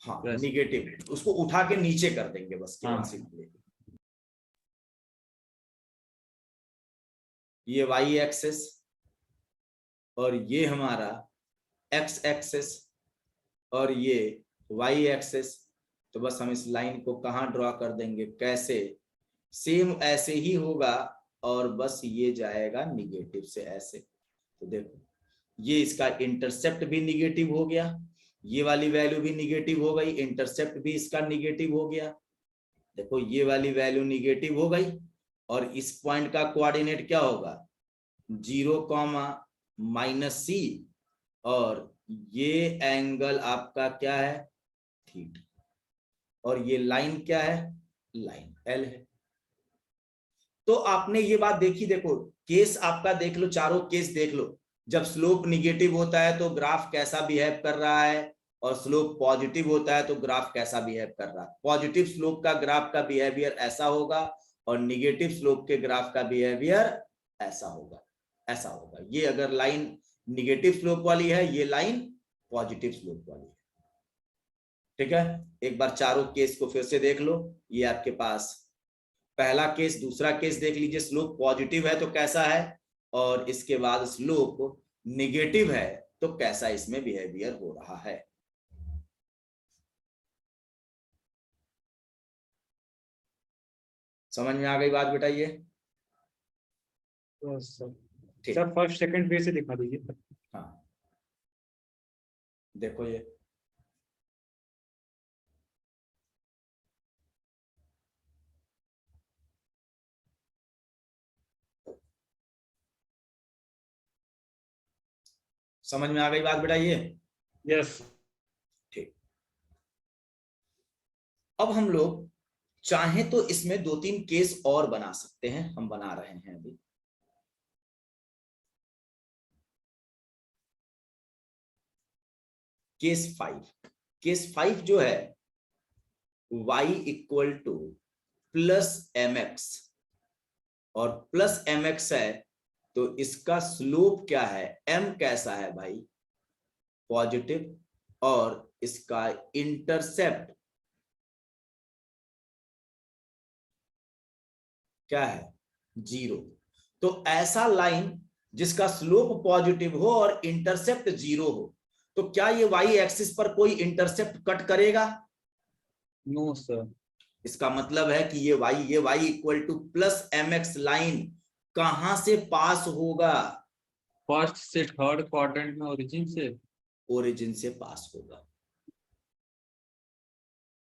हाँ, वैसे। निगेटिव, उसको उठा के नीचे कर देंगे बस, केवल हाँ। सिंपली। ये y एक्सिस और ये हमारा x एक्सिस और ये y एक्सिस। तो बस हम इस लाइन को कहाँ ड्रॉ कर देंगे, कैसे, सेम ऐसे ही होगा, और बस ये जाएगा निगेटिव से ऐसे। तो देखो ये इसका इंटरसेप्ट भी निगेटिव हो गया, ये वाली वैल्यू भी निगेटिव हो गई, इंटरसेप्ट भी इसका निगेटिव हो गया। देखो ये वाली वैल्यू निगेटिव हो गई, और इस पॉइंट का कोऑर्डिनेट क्या होगा, 0, -c, और ये एंगल आपका क्या है, थीटा, और ये लाइन क्या है, लाइन एल है। तो आपने ये बात देखी, देखो केस आपका देख लो, चारों केस देख लो। जब स्लोप निगेटिव होता है तो ग्राफ कैसा बिहेव कर रहा है, और स्लोप पॉजिटिव होता है तो ग्राफ कैसा बिहेव कर रहा है। पॉजिटिव स्लोप का ग्राफ का बिहेवियर ऐसा होगा और निगेटिव स्लोप के ग्राफ का बिहेवियर ऐसा होगा, ऐसा होगा। ये अगर लाइन निगेटिव स्लोप वाली है, ये लाइन पॉजिटिव स्लोप वाली है। ठीक है, एक बार चारों केस को फिर से देख लो। ये आपके पास पहला केस, दूसरा केस देख लीजिए। स्लोप पॉजिटिव है तो कैसा है, और इसके बाद स्लोप निगेटिव है तो कैसा इसमें बिहेवियर हो रहा है। समझ में आ गई बात बेटा? ये ठीक। सर फर्स्ट सेकंड फिर से दिखा दीजिए। हाँ देखो ये समझ में आ गई बात बेटा? ये यस। ठीक। अब हम लोग चाहें तो इसमें 2-3 केस और बना सकते हैं, हम बना रहे हैं अभी। केस 5, केस 5 जो है y equal to plus mx, और प्लस mx है तो इसका स्लोप क्या है, m कैसा है भाई, पॉजिटिव, और इसका इंटरसेप्ट क्या है, 0। तो ऐसा लाइन जिसका स्लोप पॉजिटिव हो और इंटरसेप्ट 0 हो, तो क्या ये वाई एक्सिस पर कोई इंटरसेप्ट कट करेगा? No sir. इसका मतलब है कि ये y equal to plus mx लाइन कहां से पास होगा? फर्स्ट से थर्ड क्वाड्रेंट में ओरिजिन से, ओरिजिन से पास होगा।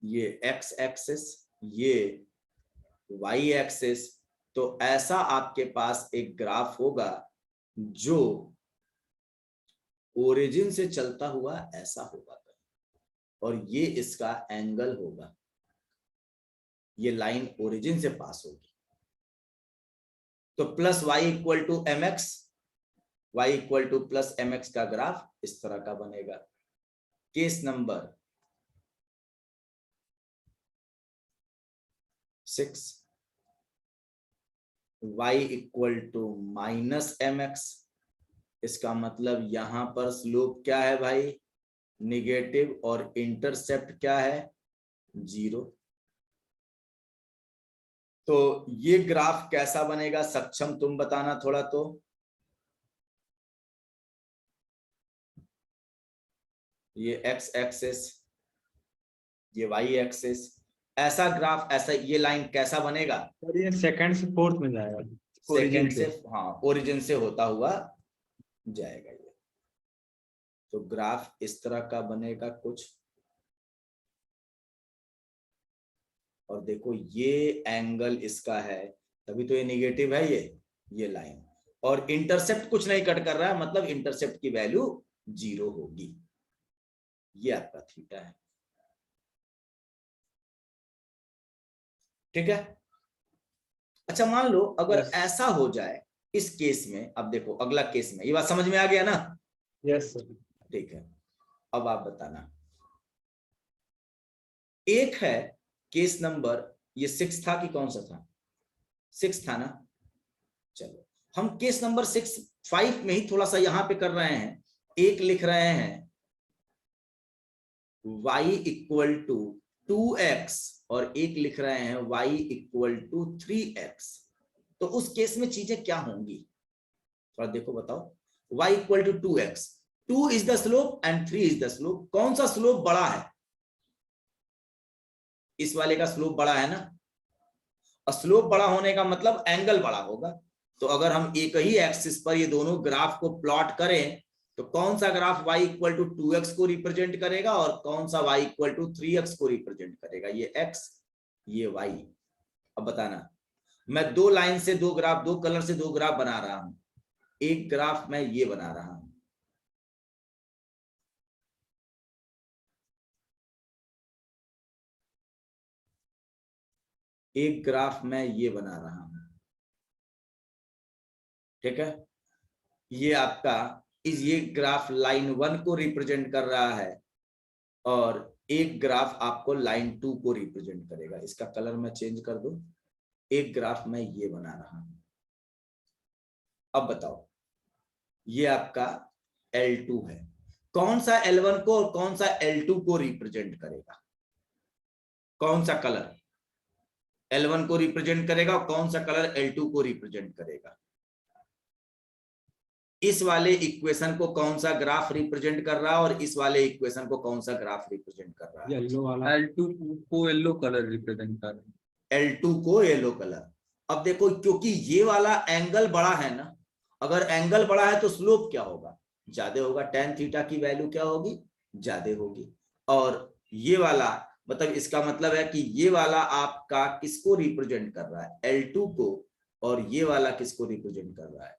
ये x एक्सिस, ये y एक्सिस, तो ऐसा आपके पास एक ग्राफ होगा जो ओरिजिन से चलता हुआ ऐसा होगा, और ये इसका एंगल होगा। ये लाइन ओरिजिन से पास होगी। तो plus y equal to m x, y equal to plus m x का ग्राफ इस तरह का बनेगा। Case number 6, y equal to minus m x, इसका मतलब यहां पर स्लोप क्या है भाई, निगेटिव, और इंटरसेप्ट क्या है, 0। तो ये ग्राफ कैसा बनेगा, सक्षम तुम बताना थोड़ा। तो ये x एक्सिस, ये y एक्सिस, ऐसा ग्राफ, ऐसा ये लाइन कैसा बनेगा? और ये सेकंड से फोर्थ में जाएगा, सेकंड ओरिजिन से, हाँ ओरिजिन से होता हुआ जाएगा ये। तो ग्राफ इस तरह का बनेगा कुछ, और देखो ये एंगल इसका है, तभी तो ये निगेटिव है ये लाइन, और इंटरसेप्ट कुछ नहीं कट कर रहा है, मतलब इंटरसेप्ट की वैल्यू 0 होगी। ये आपका थीटा है। ठीक है। अच्छा मान लो अगर Yes. ऐसा हो जाए इस केस में, अब देखो अगला केस में, ये बात समझ में आ गया ना? Yes sir. ठीक है, अब आप बताना। एक है केस नंबर, ये 6 था कि कौन सा था, 6 था ना। चलो हम केस नंबर 5 में ही थोड़ा सा यहां पे कर रहे हैं। एक लिख रहे हैं y इक्वल टू 2x, और एक लिख रहे हैं y इक्वल टू 3x। तो उस केस में चीजें क्या होंगी, थोड़ा देखो बताओ। y equal to 2x, 2 is the slope and 3 is the slope. कौन सा स्लोप बड़ा है? इस वाले का स्लोप बड़ा है ना, और स्लोप बड़ा होने का मतलब एंगल बड़ा होगा। तो अगर हम एक ही एक्सिस पर ये दोनों ग्राफ को प्लॉट करें, तो कौन सा graph y equal to 2x को रिप्रेजेंट करेगा और कौन सा y इक्वल टू 3x को रिप्रेजेंट करेगा? ये x, ये y। अब बताना, मैं दो लाइन से दो ग्राफ, दो कलर से दो ग्राफ बना रहा हूं। एक ग्राफ मैं ये बना रहा हूं, एक ग्राफ मैं ये बना रहा हूं। ठीक है, ये आपका ये ग्राफ लाइन 1 को रिप्रेजेंट कर रहा है, और एक ग्राफ आपको लाइन 2 को रिप्रेजेंट करेगा। इसका कलर मैं चेंज कर दूं, एक ग्राफ मैं ये बना रहा हूं। अब बताओ, ये आपका L2 है, कौन सा L1 को और कौन सा L2 को रिप्रेजेंट करेगा? कौन सा कलर L1 को रिप्रेजेंट करेगा और कौन सा कलर L2 को रिप्रेजेंट करेगा? इस वाले इक्वेशन को कौन सा ग्राफ रिप्रेजेंट कर रहा है और इस वाले इक्वेशन को कौन सा ग्राफ रिप्रेजेंट कर रहा है? येलो वाला L2 को येलो कलर रिप्रेजेंट कर रहा है। L2 को येलो कलर। अब देखो, क्योंकि ये वाला एंगल बड़ा है ना, अगर एंगल बड़ा है तो स्लोप क्या होगा? ज्यादा होगा। tan थीटा की वैल्यू क्या होगी? ज्यादा होगी। और ये वाला, मतलब इसका मतलब है कि ये वाला आपका किसको रिप्रेजेंट कर रहा है? L2 को। और ये वाला किसको रिप्रेजेंट कर रहा है?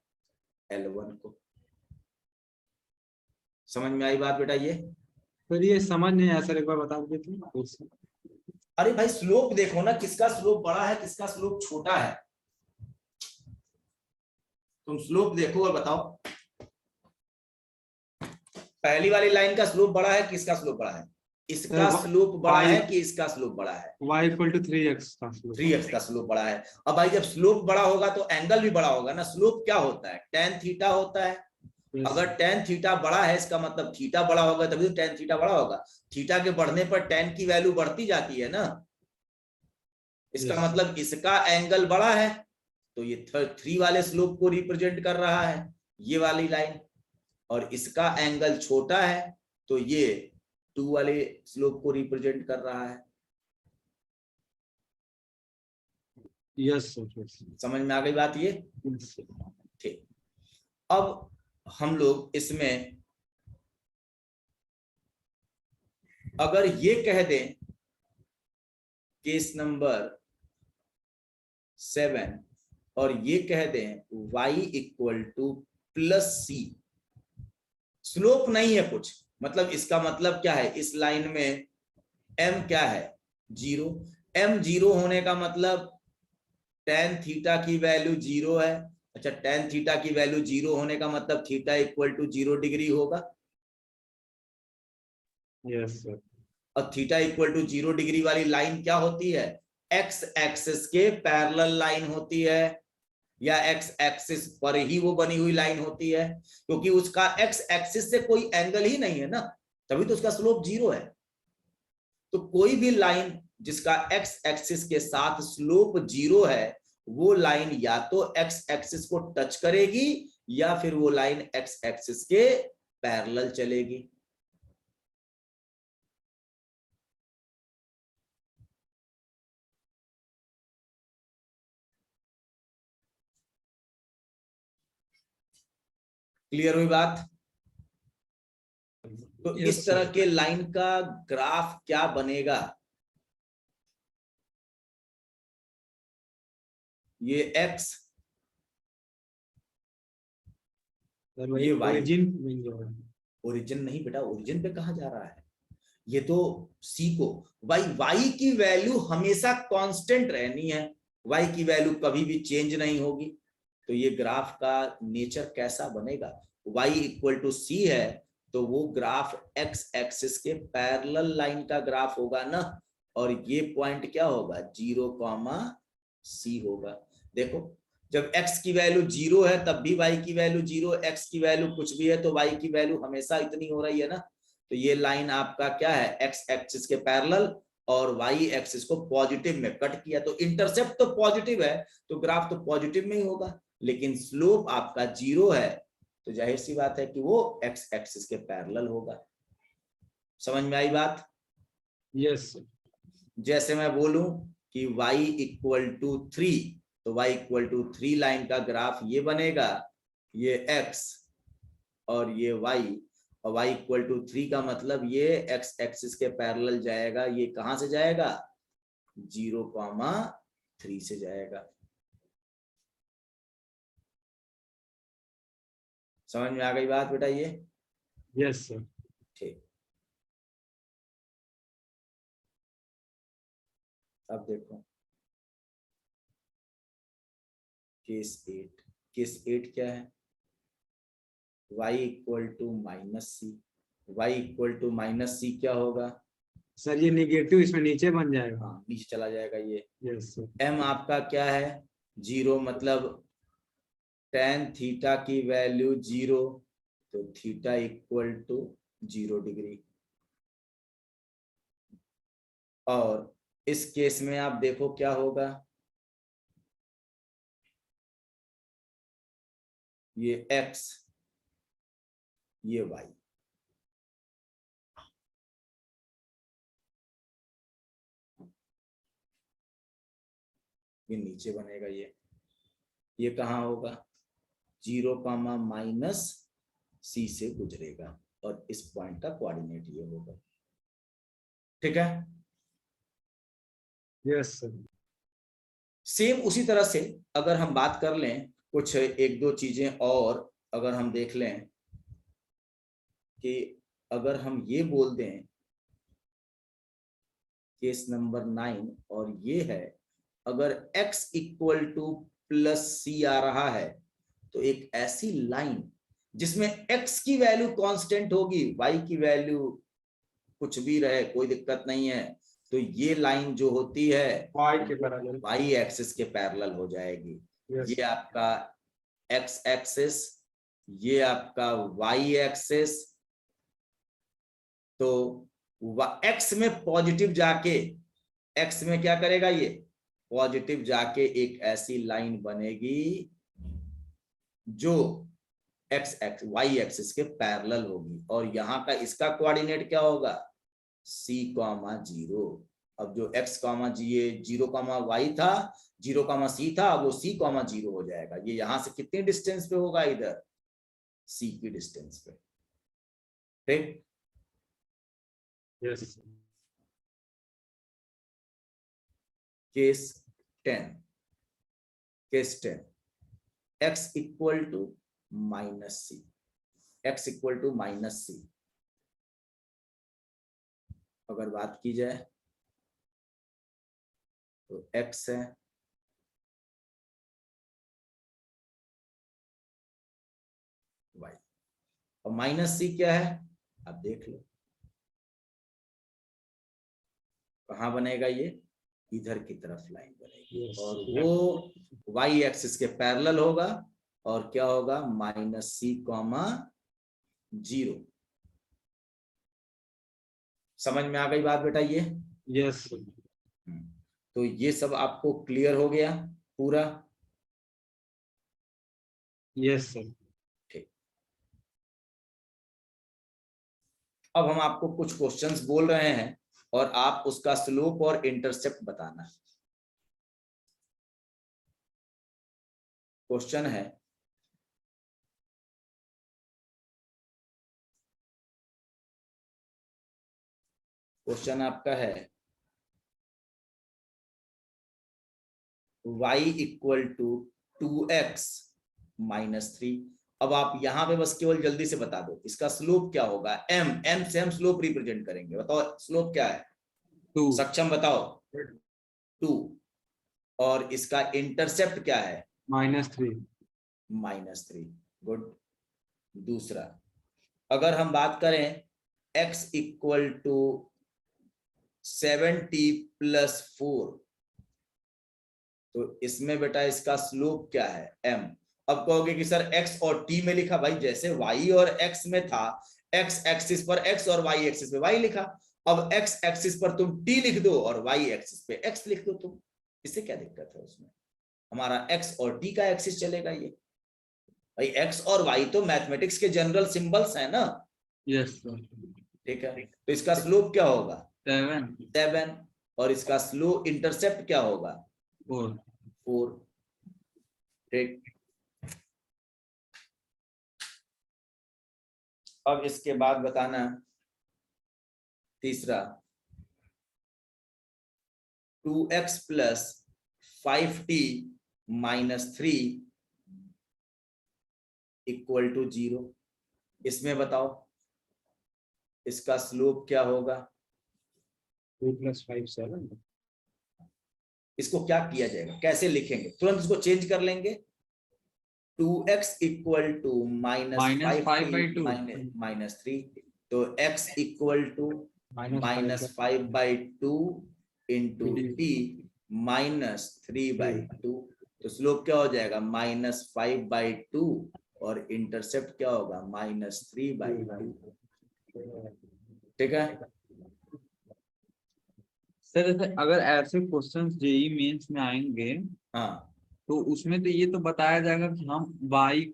L1 को। समझ में आई बात बेटा? ये फिर ये समझ नहीं आया सर, एक बार बता दीजिए। अरे भाई, स्लोप देखो ना, किसका स्लोप बड़ा है किसका स्लोप छोटा है। तुम स्लोप देखो और बताओ, पहली वाली लाइन का स्लोप बड़ा है किसका स्लोप बड़ा है? इसका स्लोप बड़ा है कि इसका स्लोप बड़ा है? y = 3x का स्लोप। 3x का स्लोप बड़ा है। अब भाई, जब स्लोप बड़ा होगा तो एंगल भी बड़ा होगा ना। स्लोप क्या होता है? tan थीटा होता है। अगर tan थीटा बड़ा है, इसका मतलब थीटा बड़ा होगा तभी तो tan थीटा बड़ा होगा। थीटा के बढ़ने पर tan की वैल्यू बढ़ती जाती है ना। इसका मतलब इसका एंगल बड़ा है, तो ये 3 वाले स्लोप को रिप्रेजेंट कर रहा है, ये वाली लाइन। और इसका एंगल छोटा है, तो ये 2 वाले स्लोप को रिप्रेजेंट कर रहा है। Yes sir. समझ में आ गई बात? ये ठीक। अब हम लोग इसमें अगर ये कह दें, केस नंबर 7, और ये कह दें y +c, स्लोप नहीं है कुछ, मतलब इसका मतलब क्या है? इस लाइन में m क्या है? 0। m 0 होने का मतलब tan थीटा की वैल्यू 0 है। अच्छा, tan थीटा की वैल्यू 0 होने का मतलब थीटा = 0 डिग्री होगा। Yes sir. और थीटा = 0 डिग्री वाली लाइन क्या होती है? x एक्सिस के पैरेलल लाइन होती है, या x एक्सिस पर ही वो बनी हुई लाइन होती है, क्योंकि उसका x एक्सिस से कोई एंगल ही नहीं है ना, तभी तो उसका स्लोप 0 है। तो कोई भी लाइन जिसका x एक्सिस के साथ स्लोप 0 है, वो लाइन या तो x एक्सिस को टच करेगी या फिर वो लाइन x एक्सिस के पैरेलल चलेगी। क्लियर हुई बात? तो इस तरह के लाइन का ग्राफ क्या बनेगा? ये x, ये y। ओरिजिन नहीं बेटा, ओरिजिन पे कहां जा रहा है? ये तो c को y की वैल्यू हमेशा कांस्टेंट रहनी है, y की वैल्यू कभी भी चेंज नहीं होगी। तो ये ग्राफ का नेचर कैसा बनेगा? y = c है, तो वो ग्राफ x एक्सिस के पैरेलल लाइन का ग्राफ होगा ना। और ये पॉइंट क्या होगा? 0, c होगा। देखो, जब x की वैल्यू 0 है तब भी y की वैल्यू 0, x की वैल्यू कुछ भी है तो y की वैल्यू हमेशा इतनी हो रही है ना। तो ये लाइन आपका क्या है? x एक्सिस के पैरेलल, और y एक्सिस को पॉजिटिव में कट किया, तो इंटरसेप्ट तो पॉजिटिव है, तो ग्राफ तो पॉजिटिव में ही होगा। लेकिन स्लोप आपका 0 है, तो जाहिर सी बात है कि वो x एक्सिस के पैरेलल होगा। समझ में आई बात? यस। जैसे मैं बोलूं कि y = 3, तो y = 3 लाइन का ग्राफ ये बनेगा, ये x और ये y, और y = 3 का मतलब ये x एक्सिस के पैरेलल जाएगा। ये कहां से जाएगा? 0, 3 से जाएगा। समझ में आ गई बात बेटा? ये यस सर। ठीक। अब देखो केस 8। केस 8 क्या है? y = -c, y equal to minus c क्या होगा? सर ये निगेटिव इसमें नीचे बन जाएगा। हाँ नीचे चला जाएगा ये। Yes sir. m आपका क्या है? 0, मतलब tan थीटा की वैल्यू 0, तो थीटा इक्वल टू 0 डिग्री। और इस केस में आप देखो क्या होगा, ये x, ये y। ये नीचे बनेगा ये कहाँ होगा? 0, माइनस सी से गुजरेगा और इस पॉइंट का कोऑर्डिनेट ये होगा। ठीक है, यस सर। सेम उसी तरह से अगर हम बात कर लें कुछ एक दो चीजें और, अगर हम देख लें कि अगर हम ये बोल दें केस नंबर 9, और ये है अगर x इक्वल टू प्लस सी आ रहा है, तो एक ऐसी लाइन जिसमें x की वैल्यू कांस्टेंट होगी, y की वैल्यू कुछ भी रहे कोई दिक्कत नहीं है, तो ये लाइन जो होती है y के बराबर। y एक्सिस के पैरेलल हो जाएगी। Yes. ये आपका x एक्सिस, ये आपका y एक्सिस। तो x में पॉजिटिव जाके, x में क्या करेगा, ये पॉजिटिव जाके एक ऐसी लाइन बनेगी जो y एक्सिस के पैरेलल होगी, और यहाँ का इसका कोऑर्डिनेट क्या होगा? c, 0। अब जो x, ये 0, y था, 0, c था, अब वो c, 0 हो जाएगा। ये यहां से कितनी डिस्टेंस पे होगा? इधर c की डिस्टेंस पे। ठीक, yes. Case 10 x equal to minus c, x equal to minus c अगर बात की जाए तो x है, y, और माइनस सी क्या है आप देख लो कहां बनेगा, ये इधर की तरफ लाइन बनेगी। Yes. और वो y एक्सिस के पैरेलल होगा, और क्या होगा? माइनस सी, 0। समझ में आ गई बात बेटा ये? यस। तो ये सब आपको क्लियर हो गया पूरा? Yes sir. ठीक, अब हम आपको कुछ क्वेश्चंस बोल रहे हैं और आप उसका स्लोप और इंटरसेप्ट बताना। क्वेश्चन है, क्वेश्चन आपका है y equal to 2x minus 3। अब आप यहां पे बस केवल जल्दी से बता दो इसका स्लोप क्या होगा। m से हम स्लोप रिप्रेजेंट करेंगे, बताओ स्लोप क्या है? 2। सक्षम बताओ। 2। और इसका इंटरसेप्ट क्या है? -3। -3। गुड। दूसरा, अगर हम बात करें x इक्वल टू 70 + 4, तो इसमें बेटा इसका स्लोप क्या है? m। अब कहोगे कि सर x और t में लिखा, भाई जैसे y और x में था, x एक्सिस पर x और y एक्सिस पे y लिखा। अब x एक्सिस पर तुम t लिख दो और y एक्सिस पे x लिख दो तुम, इससे क्या दिक्कत है? उसमें हमारा x और t का एक्सिस चलेगा। ये भाई x और y तो मैथमेटिक्स के जनरल सिंबल्स है ना। Yes sir. ठीक है, तो इसका स्लोप क्या होगा? 7। और इसका स्लो इंटरसेप्ट क्या होगा? 4। ठीक, अब इसके बाद बताना तीसरा, 2x + 5t - 3 इक्वल टू 0। इसमें बताओ इसका स्लोप क्या होगा? 2 + 5 7। इसको क्या किया जाएगा, कैसे लिखेंगे? तुरंत इसको चेंज कर लेंगे। 2x इक्वल टू -5t - 3 तो x equal to -5/2 into t -3/2, तो स्लोप क्या हो जाएगा -5/2 और इंटरसेप्ट क्या होगा -3/2। ठीक है। सर जैसे अगर ऐसे क्वेश्चंस जेई मेंस में आएंगे हाँ तो उसमें तो ये तो बताया जाएगा कि हम y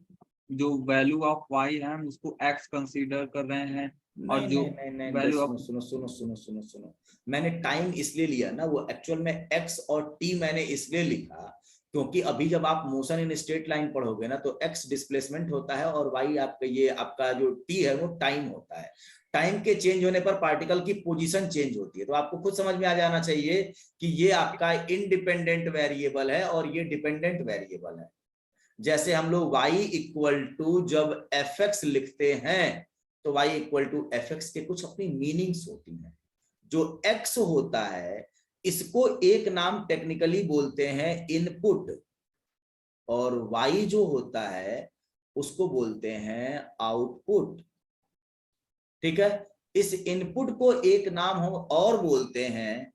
जो वैल्यू ऑफ y है हम उसको x कंसीडर कर रहे हैं और नहीं जो नहीं नहीं नहीं, वैल्यू सुनो ऑफ सुनो सुनो सुनो सुनो सुनो, मैंने टाइम इसलिए लिया ना, वो एक्चुअल में x और t मैंने इसलिए लिखा क्योंकि अभी जब आप मोशन इन स्ट्रेट लाइन पढ़ोगे ना तो x डिस्प्लेसमेंट होता है और y आपका ये आपका जो t है वो टाइम होता है। टाइम के चेंज होने पर पार्टिकल की पोजीशन चेंज होती है, तो आपको खुद समझ में आ जाना चाहिए कि ये आपका इंडिपेंडेंट वेरिएबल है और ये डिपेंडेंट वेरिएबल है। जैसे हम लोग y इक्वल टू जब fx लिखते हैं तो y इक्वल टू fx के कुछ अपनी मीनिंग्स होती हैं। जो x होता है इसको एक नाम टेक्निकली बोलते हैं इनपुट, और y जो होता है उसको बोलते हैं आउटपुट। ठीक है। इस इनपुट को एक नाम हम और बोलते हैं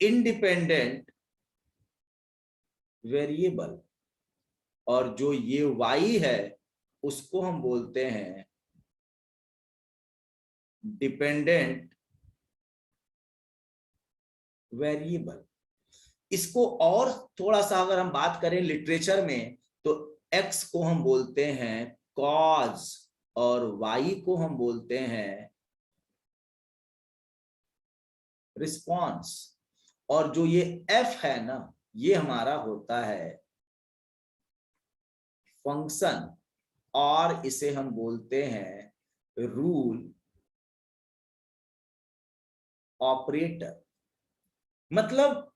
इंडिपेंडेंट वेरिएबल, और जो ये y है उसको हम बोलते हैं डिपेंडेंट वेरिएबल। इसको और थोड़ा सा अगर हम बात करें लिटरेचर में तो x को हम बोलते हैं कॉज और y को हम बोलते हैं रिस्पॉन्स, और जो ये f है ना ये हमारा होता है फंक्शन, और इसे हम बोलते हैं रूल ऑपरेटर। मतलब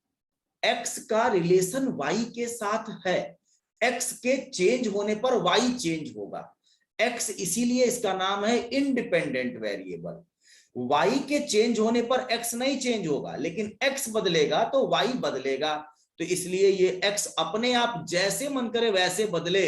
x का रिलेशन y के साथ है, x के चेंज होने पर y चेंज होगा। x इसीलिए इसका नाम है इंडिपेंडेंट वेरिएबल। y के चेंज होने पर x नहीं चेंज होगा, लेकिन x बदलेगा तो y बदलेगा, तो इसलिए ये x अपने आप जैसे मन करे वैसे बदले,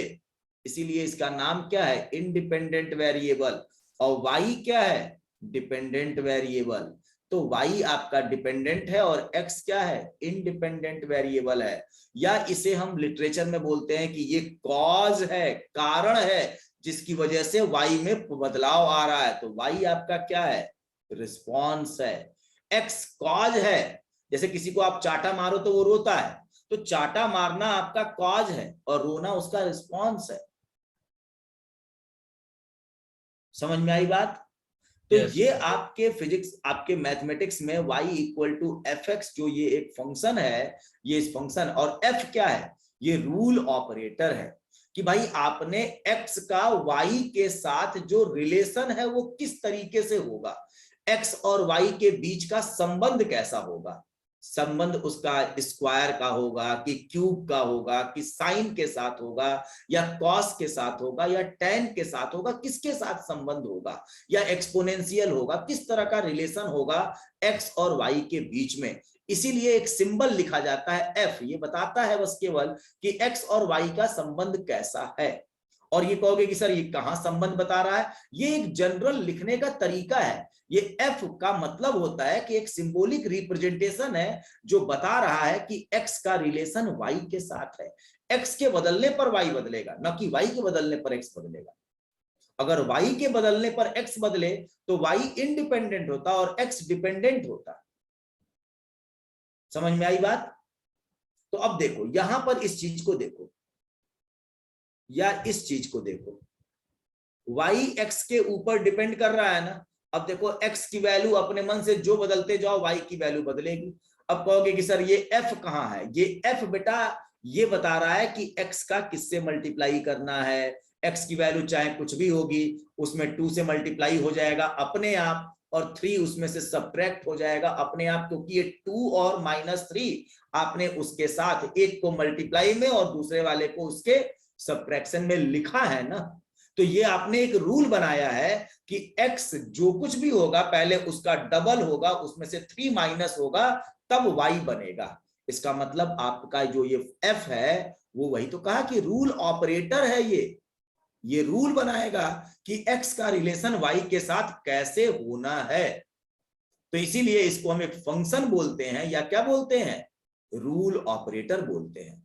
इसीलिए इसका नाम क्या है इंडिपेंडेंट वेरिएबल। और y क्या है डिपेंडेंट वेरिएबल। तो y आपका डिपेंडेंट है और x क्या है इंडिपेंडेंट वेरिएबल है, या इसे हम लिटरेचर में बोलते हैं कि ये कॉज है, कारण है जिसकी वजह से y में बदलाव आ रहा है। तो y आपका क्या है रिस्पॉन्स है। x कॉज है, जैसे किसी को आप चाटा मारो तो वो रोता है, तो चाटा मारना आपका कॉज है और रोना उसका रिस्पॉन्स है। समझ में आई बात? तो Yes. ये आपके फिजिक्स आपके मैथमेटिक्स में y equal to f x जो ये एक फंक्शन है, ये इस फंक्शन, और f क्या है ये रूल ऑपरेटर है कि भाई आपने x का y के साथ जो रिलेशन है वो किस तरीके से होगा, x और y के बीच का संबंध कैसा होगा। संबंध उसका स्क्वायर का होगा कि क्यूब का होगा कि साइन के साथ होगा या कॉस के साथ होगा या टेन के साथ होगा, किसके साथ संबंध होगा, या एक्सपोनेंशियल होगा, किस तरह का रिलेशन होगा x और y के बीच में। इसीलिए एक सिंबल लिखा जाता है f, ये बताता है बस केवल कि x और y का संबंध कैसा है। और ये कहोगे कि सर ये कहां संबंध बता रहा है, ये एक जनरल लिखने का तरीका है। ये f का मतलब होता है कि एक सिंबॉलिक रिप्रेजेंटेशन है जो बता रहा है कि x का रिलेशन y के साथ है। x के बदलने पर y बदलेगा, न कि y के बदलने पर x बदलेगा। अगर y के बदलने पर x बदले तो y इंडिपेंडेंट होता और x डिपेंडेंट होता। समझ में आई बात? तो अब देखो यहां पर इस चीज को देखो या इस चीज को देखो, y x के ऊपर डिपेंड कर रहा है ना। अब देखो x की वैल्यू अपने मन से जो बदलते जाओ y की वैल्यू बदलेगी। अब कहोगे कि सर ये f कहां है, ये f बेटा ये बता रहा है कि x का किससे मल्टीप्लाई करना है। x की वैल्यू चाहे कुछ भी होगी उसमें 2 से मल्टीप्लाई हो जाएगा अपने आप, और 3 उसमें से सब्ट्रैक्ट हो जाएगा अपने आप, क्योंकि ये 2 और -3 आपने उसके साथ एक को मल्टीप्लाई में और दूसरे वाले को उसके सब्ट्रैक्शन में लिखा है ना। तो ये आपने एक रूल बनाया है कि x जो कुछ भी होगा पहले उसका डबल होगा, उसमें से 3 माइनस होगा तब y बनेगा। इसका मतलब आपका जो ये f है वो वही तो कहा कि रूल ऑपरेटर है ये। ये रूल बनाएगा कि x का रिलेशन y के साथ कैसे होना है। तो इसीलिए इसको हम एक फंक्शन बोलते हैं, या क्या बोलते हैं, रूल ऑपरेटर बोलते हैं।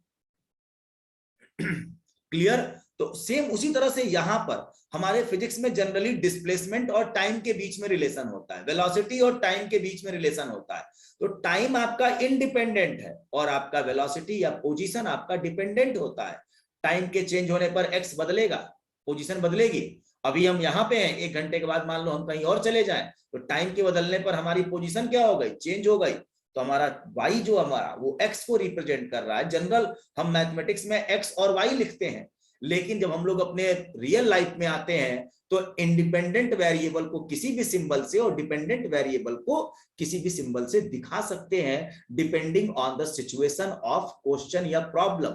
क्लियर? तो सेम उसी तरह से यहां पर हमारे फिजिक्स में जनरली डिस्प्लेसमेंट और टाइम के बीच में रिलेशन होता है, वेलोसिटी और टाइम के बीच में रिलेशन होता है। तो टाइम आपका इंडिपेंडेंट है और आपका वेलोसिटी या पोजीशन आपका डिपेंडेंट होता है। टाइम के चेंज होने पर एक्स बदलेगा, पोजीशन बदलेगी। अभी हम यहाँ पे हैं, 1 घंटे के बाद मान लो हम कहीं और चले जाएं, तो टाइम के बदलने पर हमारी पोजीशन क्या हो गई, चेंज हो गई। तो हमारा y जो हमारा वो x को रिप्रेजेंट कर रहा है। जनरल हम मैथमेटिक्स में x और y लिखते हैं, लेकिन जब हम लोग अपने रियल लाइफ में आते हैं तो इंडिपेंडेंट वेरिएबल को किसी भी सिंबल से और डिपेंडेंट वेरिएबल को किसी भी सिंबल से दिखा सकते हैं, depending on the situation of question या प्रॉब्लम।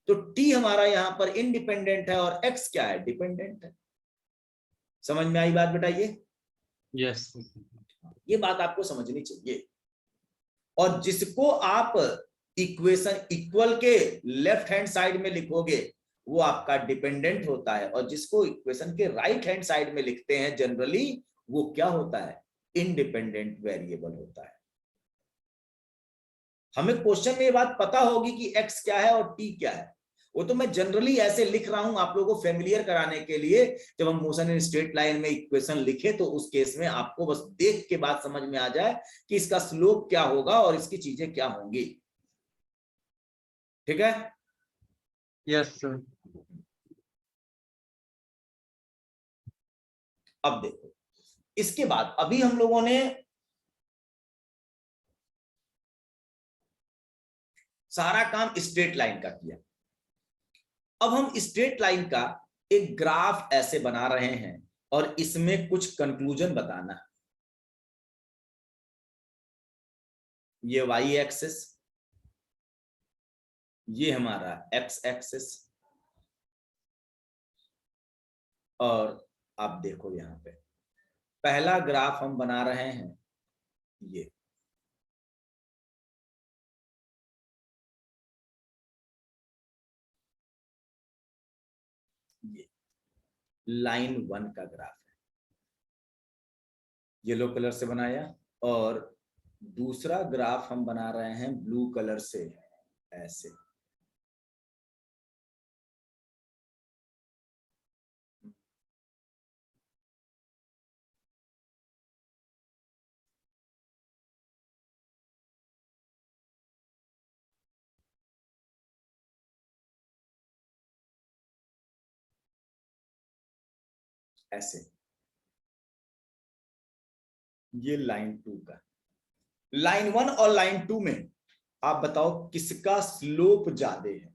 तो t हमारा यहां पर इंडिपेंडेंट है और x क्या है, डिपेंडेंट है। समझ में आई बात बेटा? यस, ये बात आपको समझनी चाहिए। और जिसको आप इक्वेशन इक्वल के लेफ्ट हैंड साइड में लिखोगे वो आपका डिपेंडेंट होता है, और जिसको इक्वेशन के राइट हैंड साइड में लिखते हैं जनरली वो क्या होता है, इंडिपेंडेंट वेरिएबल होता है। हमें क्वेश्चन में ये बात पता होगी कि x क्या है और t क्या है। वो तो मैं जनरली ऐसे लिख रहा हूं आप लोगों को फेमिलियर कराने के लिए। जब हम मोशन इन स्ट्रेट लाइन में इक्वेशन लिखे तो उस केस में आपको बस देख के बात समझ में आ जाए कि इसका स्लोप क्या होगा और इसकी चीजें क्या होंगी। ठीक है? Yes sir. अब देखो, इसके बाद अभी हम लोगों ने सारा काम स्ट्रेट लाइन का किया। अब हम स्ट्रेट लाइन का एक ग्राफ ऐसे बना रहे हैं और इसमें कुछ कंक्लूजन बताना है। ये y एक्सिस, ये हमारा x एक्सिस, और आप देखो यहां पे पहला ग्राफ हम बना रहे हैं, ये लाइन 1 का ग्राफ है, येलो कलर से बनाया। और दूसरा ग्राफ हम बना रहे हैं ब्लू कलर से, ऐसे। ऐसे ये लाइन 2 का। लाइन 1 और लाइन 2 में आप बताओ किसका स्लोप ज्यादा है?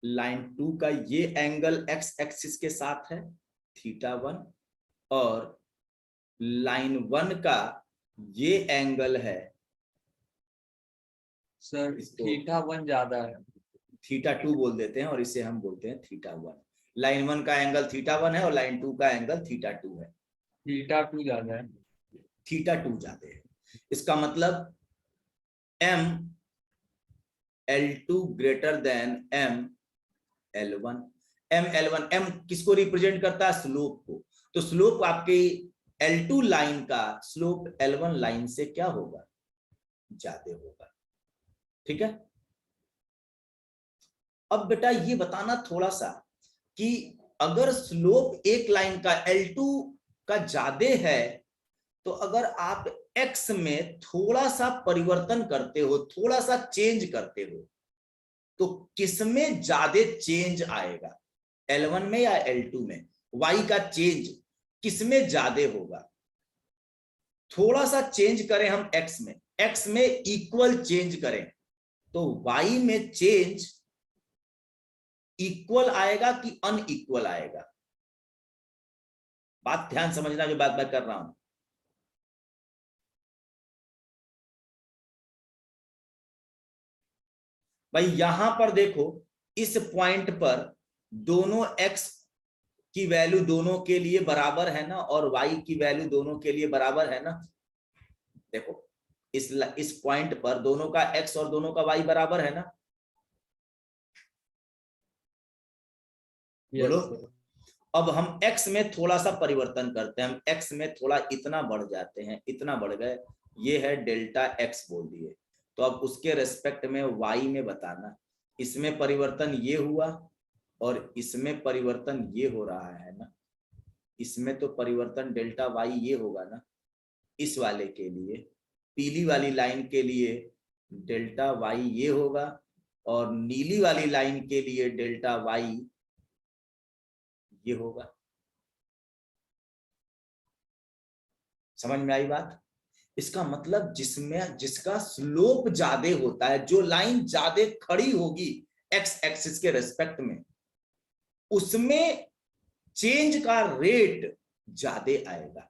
लाइन 2 का ये एंगल x एक्सिस के साथ है θ1, और लाइन 1 का ये एंगल है सर इसको θ1 ज्यादा है, θ2 बोल देते हैं और इसे हम बोलते हैं θ1। लाइन 1 का एंगल θ1 है और लाइन 2 का एंगल θ2 है। θ2 ज्यादा है, θ2 ज्यादा है। इसका मतलब m L2 greater than m L1। m L1, m किसको रिप्रेजेंट करता है, स्लोप को। तो स्लोप आपकी L2 लाइन का स्लोप L1 लाइन से क्या होगा, ज्यादा होगा। ठीक है? अब बेटा ये बताना थोड़ा सा कि अगर स्लोप एक लाइन का L2 का ज्यादा है, तो अगर आप x में थोड़ा सा परिवर्तन करते हो, थोड़ा सा चेंज करते हो, तो किसमें ज्यादा चेंज आएगा, L1 में या L2 में? y का चेंज किसमें ज्यादा होगा? थोड़ा सा चेंज करें हम x में इक्वल चेंज करें तो y में चेंज इक्वल आएगा कि अनइक्वल आएगा? बात ध्यान समझना जो बात मैं कर रहा हूं। भाई यहां पर देखो, इस पॉइंट पर दोनों x की वैल्यू दोनों के लिए बराबर है ना, और y की वैल्यू दोनों के लिए बराबर है ना। देखो इस पॉइंट पर दोनों का x और दोनों का y बराबर है ना? बोलो। अब हम x में थोड़ा सा परिवर्तन करते हैं, हम x में थोड़ा इतना बढ़ जाते हैं, इतना बढ़ गए, ये है डेल्टा x बोल दिए। तो अब उसके रेस्पेक्ट में y में बताना, इसमें परिवर्तन ये हुआ और इसमें परिवर्तन ये हो रहा है ना, इसमें तो परिवर्तन डेल्टा y ये होगा ना, इस वाले के लिए, पीली वाली लाइन के लिए डेल्टा y ये होगा और नीली वाली लाइन के लिए डेल्टा y ये होगा। समझ में आई बात? इसका मतलब जिसका स्लोप ज्यादा होता है, जो लाइन ज्यादा खड़ी होगी एक्स एक्सिस के रेस्पेक्ट में, उसमें चेंज का रेट ज्यादा आएगा।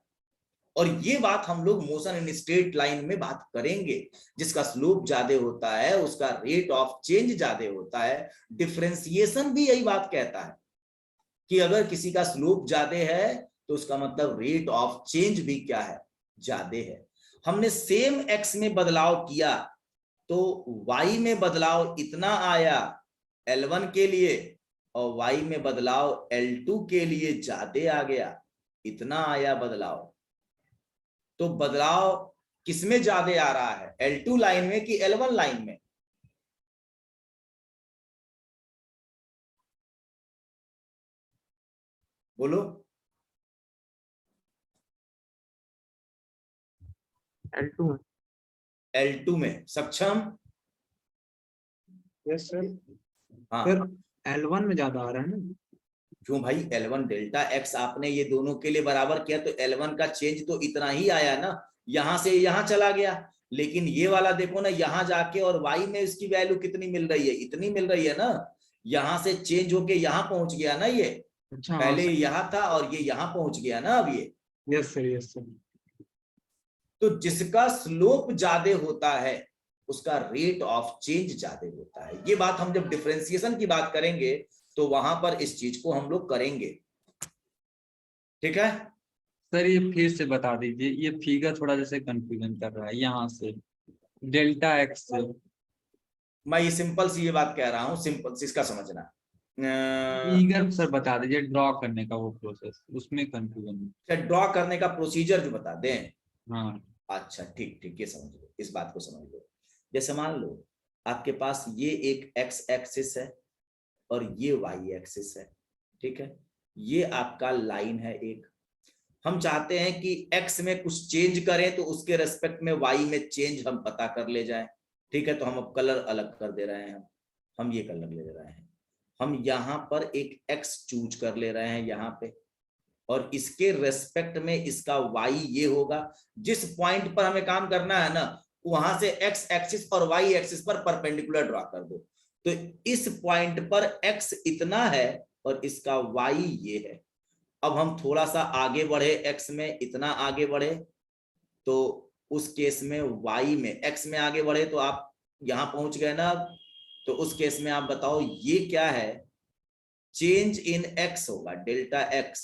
और ये बात हम लोग मोशन इन स्ट्रेट लाइन में बात करेंगे। जिसका स्लोप ज्यादा होता है उसका रेट ऑफ चेंज ज्यादा होता है। डिफरेंशिएशन भी यही बात कहता है कि अगर किसी का स्लोप ज्यादा है तो उसका मतलब रेट ऑफ चेंज भी क्या है, ज्यादा है। हमने सेम एक्स में बदलाव किया तो y में बदलाव इतना आया L1 के लिए और y में बदलाव L2 के लिए ज्यादा आ गया, इतना आया बदलाव। तो बदलाव किसमें ज्यादा आ रहा है, L2 लाइन में कि L1 लाइन में? बोलो। L2 में। L2 में। सक्षम? Yes sir. हाँ। सर L1 में ज्यादा आ रहा है ना? क्यों भाई, L1 डेल्टा x आपने ये दोनों के लिए बराबर किया तो L1 का चेंज तो इतना ही आया ना, यहां से यहां चला गया। लेकिन ये वाला देखो ना, यहां जाके और y में इसकी वैल्यू कितनी मिल रही है, इतनी मिल रही है ना। यहां से चेंज होके यहां पहुंच गया ना ये। अच्छा पहले यहाँ था और ये यहां पहुंच गया ना अब ये। Yes sir yes sir. तो जिसका स्लोप ज्यादा होता है उसका रेट ऑफ चेंज ज्यादा होता है। ये बात हम जब डिफरेंशिएशन की बात करेंगे तो वहां पर इस चीज को हम लोग करेंगे। ठीक है सर ये फिर से बता दीजिए, ये फिगर थोड़ा जैसे कंफ्यूजन कर रहा है यहाँ से डेल्टा एक्स से। मैं ये सिंपल सी ये बात कह रहा हूं, सिंपल सी इसका समझना। फिगर सर बता दीजिए, ड्रॉ करने का वो प्रोसेस, उसमें कंफ्यूजन। ड्रॉ करने का प्रोसीजर जो बता दें। हाँ अच्छा ठीक ठीक, ये समझ लो, इस बात को समझ लो। जैसे मान लो आपके पास ये एक एक्स एक्सिस है और ये वाई एक्सिस है, ठीक है। ये आपका लाइन है एक। हम चाहते हैं कि एक्स में कुछ चेंज करें तो उसके रेस्पेक्ट में वाई में चेंज हम पता कर ले जाएं। ठीक है, तो हम अब कलर अलग कर दे रहे हैं, हम ये कलर ले रहे हैं। हम यहाँ पर एक एक्स चूज कर ले रहे हैं यहाँ पे, और इसके रेस्पेक्ट में इसका वाई ये होगा। जिस पॉइंट पर हमें काम करना है ना, वहां से एक्स एक्सिस और वाई एक्सिस पर परपेंडिकुलर ड्रॉ कर दो। तो इस पॉइंट पर एक्स इतना है और इसका वाई ये है। अब हम थोड़ा सा आगे बढ़े, एक्स में इतना आगे बढ़े, तो उस केस में वाई में, एक्स में आगे बढ़े तो आप यहां पहुंच गए ना। तो उस केस में आप बताओ ये क्या है, चेंज इन एक्स होगा डेल्टा एक्स,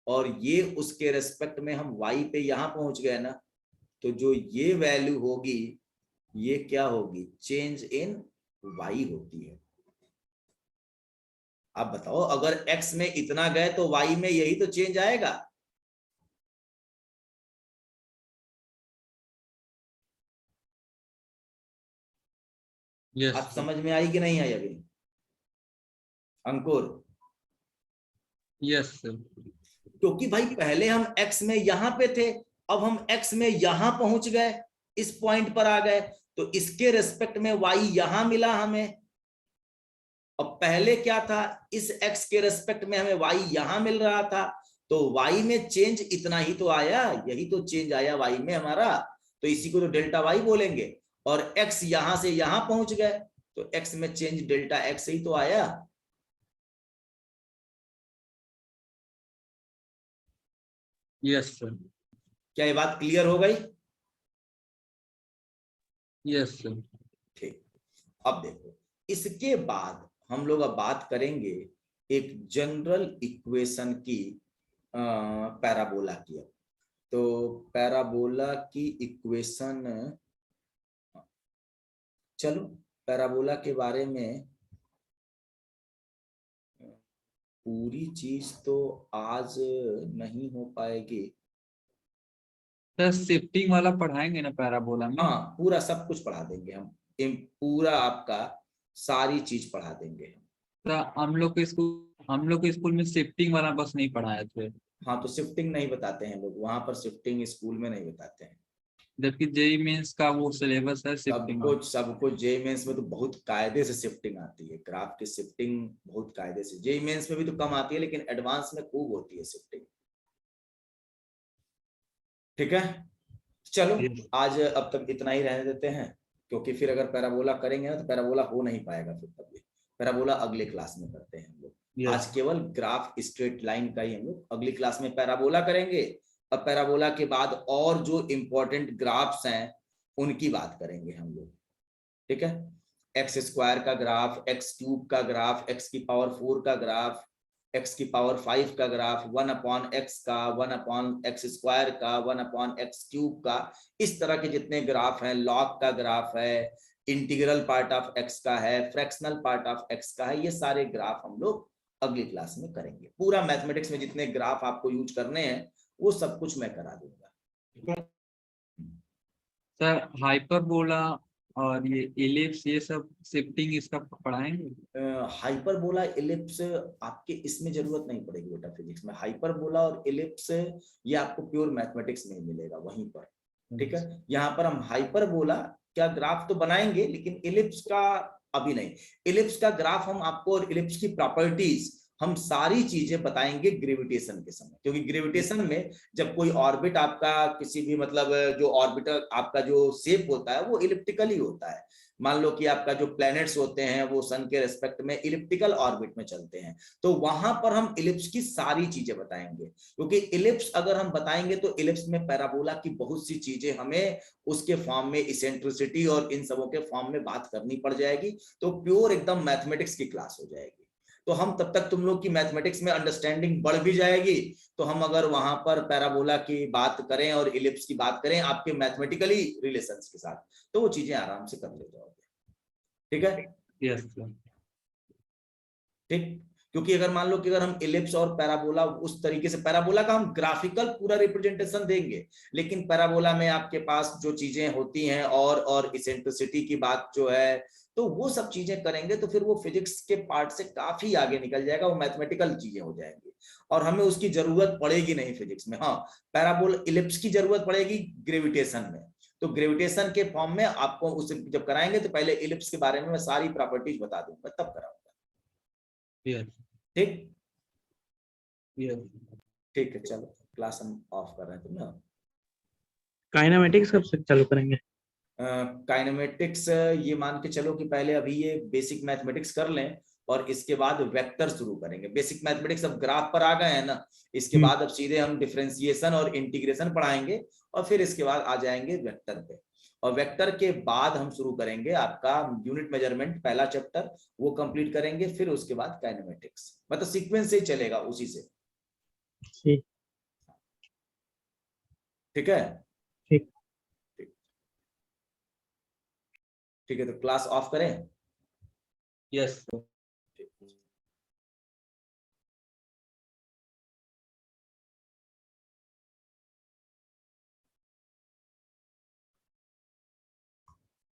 और ये उसके रेस्पेक्ट में हम वाई पे यहां पहुंच गए ना। तो जो ये वैल्यू होगी ये क्या होगी, चेंज इन वाई होती है। आप बताओ अगर x में इतना गए तो y में यही तो चेंज आएगा। यस आप समझ में आई कि नहीं आई अभी अंकुर? Yes sir. क्योंकि भाई पहले हम x में यहां पे थे, अब हम x में यहां पहुंच गए, इस पॉइंट पर आ गए, तो इसके रेस्पेक्ट में y यहां मिला हमें। अब पहले क्या था, इस x के रेस्पेक्ट में हमें y यहां मिल रहा था, तो y में चेंज इतना ही तो आया, यही तो चेंज आया y में हमारा। तो इसी को तो डेल्टा y बोलेंगे। और x यहां से यहां पहुंच गए तो x में चेंज डेल्टा x ही तो आया। Yes sir. क्या ये बात क्लियर हो गई? Yes sir. ठीक। अब देखो, इसके बाद हम लोग अब बात करेंगे एक जनरल इक्वेशन की, पैराबोला की। तो पैराबोला की इक्वेशन चलो पैराबोला के बारे में पूरी चीज तो आज नहीं हो पाएगी। सर शिफ्टिंग वाला पढ़ाएंगे ना पैराबोला में? हाँ पूरा सब कुछ पढ़ा देंगे हम, पूरा आपका सारी चीज पढ़ा देंगे हम। सर हम लोग के स्कूल में शिफ्टिंग वाला बस नहीं पढ़ाया थे, हाँ तो शिफ्टिंग नहीं बताते हैं लोग वहां पर, शिफ्टिंग स्कूल में नहीं बताते हैं। जबकि जेई मेंस का वो सिलेबस है शिफ्टिंग वाला। सब कुछ जेई मेंस में तो बहुत कायदे से शिफ्टिंग आती है, ग्राफ की शिफ्टिंग बहुत कायदे से। जेई मेंस में भी तो कम आती है लेकिन एडवांस में खूब होती है शिफ्टिंग। ठीक है चलो आज अब तक इतना ही रहने देते हैं, क्योंकि फिर अगर पैराबोला करेंगे ना तो पैराबोला हो नहीं पाएगा फिर कभी। पैराबोला अगले क्लास में करते हैं हम लोग। आज केवल ग्राफ स्ट्रेट लाइन का ही हम लोग अगली क्लास में पैराबोला करेंगे। अब पैराबोला के बाद और जो इंपॉर्टेंट ग्राफ्स हैं उनकी बात करेंगे हम लोग। ठीक है, एक्स स्क्वायर का ग्राफ, एक्स क्यूब का ग्राफ, एक्स की पावर 4 का ग्राफ, एक्स की पावर 5 का ग्राफ, 1/x का, 1/x स्क्वायर का, 1/x क्यूब का, इस तरह के जितने ग्राफ हैं, लॉग का ग्राफ है, इंटीग्रल पार्ट ऑफ एक्स का है, फ्रैक्शनल पार्ट ऑफ एक्स का है, ये सारे ग्राफ हम लोग अगली क्लास में करेंगे। पूरा मैथमेटिक्स में जितने ग्राफ आपको यूज करने हैं वो सब कुछ मैं करा दूंगा। सर हाइपरबोला और ये इलिप्स ये सब शिफ्टिंग इसका पढ़ाएंगे? हाइपरबोला इलिप्स आपके इसमें जरूरत नहीं पड़ेगी बेटा फिजिक्स में। हाइपरबोला और इलिप्स ये आपको प्योर मैथमेटिक्स में मिलेगा वहीं पर। ठीक है, यहाँ पर हम हाइपरबोला क्या ग्राफ तो बनाएंगे लेकिन इलिप्स का अभी नहीं। इलिप्स का ग्राफ हम आपको और इलिप्स की प्रॉपर्टीज हम सारी चीजें बताएंगे ग्रेविटेशन के समय, क्योंकि ग्रेविटेशन में जब कोई ऑर्बिट आपका किसी भी मतलब जो ऑर्बिटर आपका जो शेप होता है वो इलिप्टिकल ही होता है। मान लो कि आपका जो प्लैनेट्स होते हैं वो सन के रेस्पेक्ट में इलिप्टिकल ऑर्बिट में चलते हैं, तो वहां पर हम इलिप्स की सारी चीजें बताएंगे। क्योंकि इलिप्स अगर हम बताएंगे तो इलिप्स में पैराबोला की बहुत सी चीजें हमें उसके फॉर्म में, इसेंट्रिसिटी और इन सबों के फॉर्म में बात करनी पड़ जाएगी, तो प्योर एकदम मैथमेटिक्स की क्लास हो जाएगी। तो हम तब तक तुम लोग की मैथमेटिक्स में अंडरस्टैंडिंग बढ़ भी जाएगी, तो हम अगर वहां पर पैराबोला की बात करें और इलिप्स की बात करें आपके मैथमेटिकली रिलेशंस के साथ, तो वो चीजें आराम से कर ले जाओगे। ठीक है, यस सर। ठीक, क्योंकि अगर मान लो कि अगर हम इलिप्स और पैराबोला उस तरीके से, पैराबोला का हम ग्राफिकल पूरा रिप्रेजेंटेशन देंगे, लेकिन पैराबोला में आपके पास जो चीजें होती हैं और इसेंट्रिसिटी की बात जो है, तो वो सब चीजें करेंगे तो फिर वो फिजिक्स के पार्ट से काफी आगे निकल जाएगा, वो मैथमेटिकल चीजें हो जाएंगी और हमें उसकी जरूरत पड़ेगी नहीं फिजिक्स में। हाँ पैराबोला इलिप्स की जरूरत पड़ेगी ग्रेविटेशन में, तो ग्रेविटेशन के फॉर्म में आपको उसे जब कराएंगे तो पहले इलिप्स के बारे में मैं सारी प्रॉपर्टीज बता दूंगा तब कराऊंगा। यस ठीक, यस। ठीक है चलो क्लास हम ऑफ कर रहे हैं तुम। काइनेमेटिक्स कब से चालू करेंगे? काइनेमेटिक्स ये मान के चलो कि पहले अभी ये बेसिक मैथमेटिक्स कर लें और इसके बाद वेक्टर शुरू करेंगे। बेसिक मैथमेटिक्स अब ग्राफ पर आ गए हैं ना, इसके बाद अब सीधे हम डिफरेंशिएशन और इंटीग्रेशन पढ़ाएंगे और फिर इसके बाद आ जाएंगे वेक्टर पे, और वेक्टर के बाद हम शुरू करेंगे आपका यूनिट मेजरमेंट पहला चैप्टर, वो कंप्लीट करेंगे, फिर उसके बाद काइनेमेटिक्स, मतलब सीक्वेंस से ही चलेगा उसी से। ठीक है, ठीक। ठीक है तो क्लास ऑफ करें। Yes sir.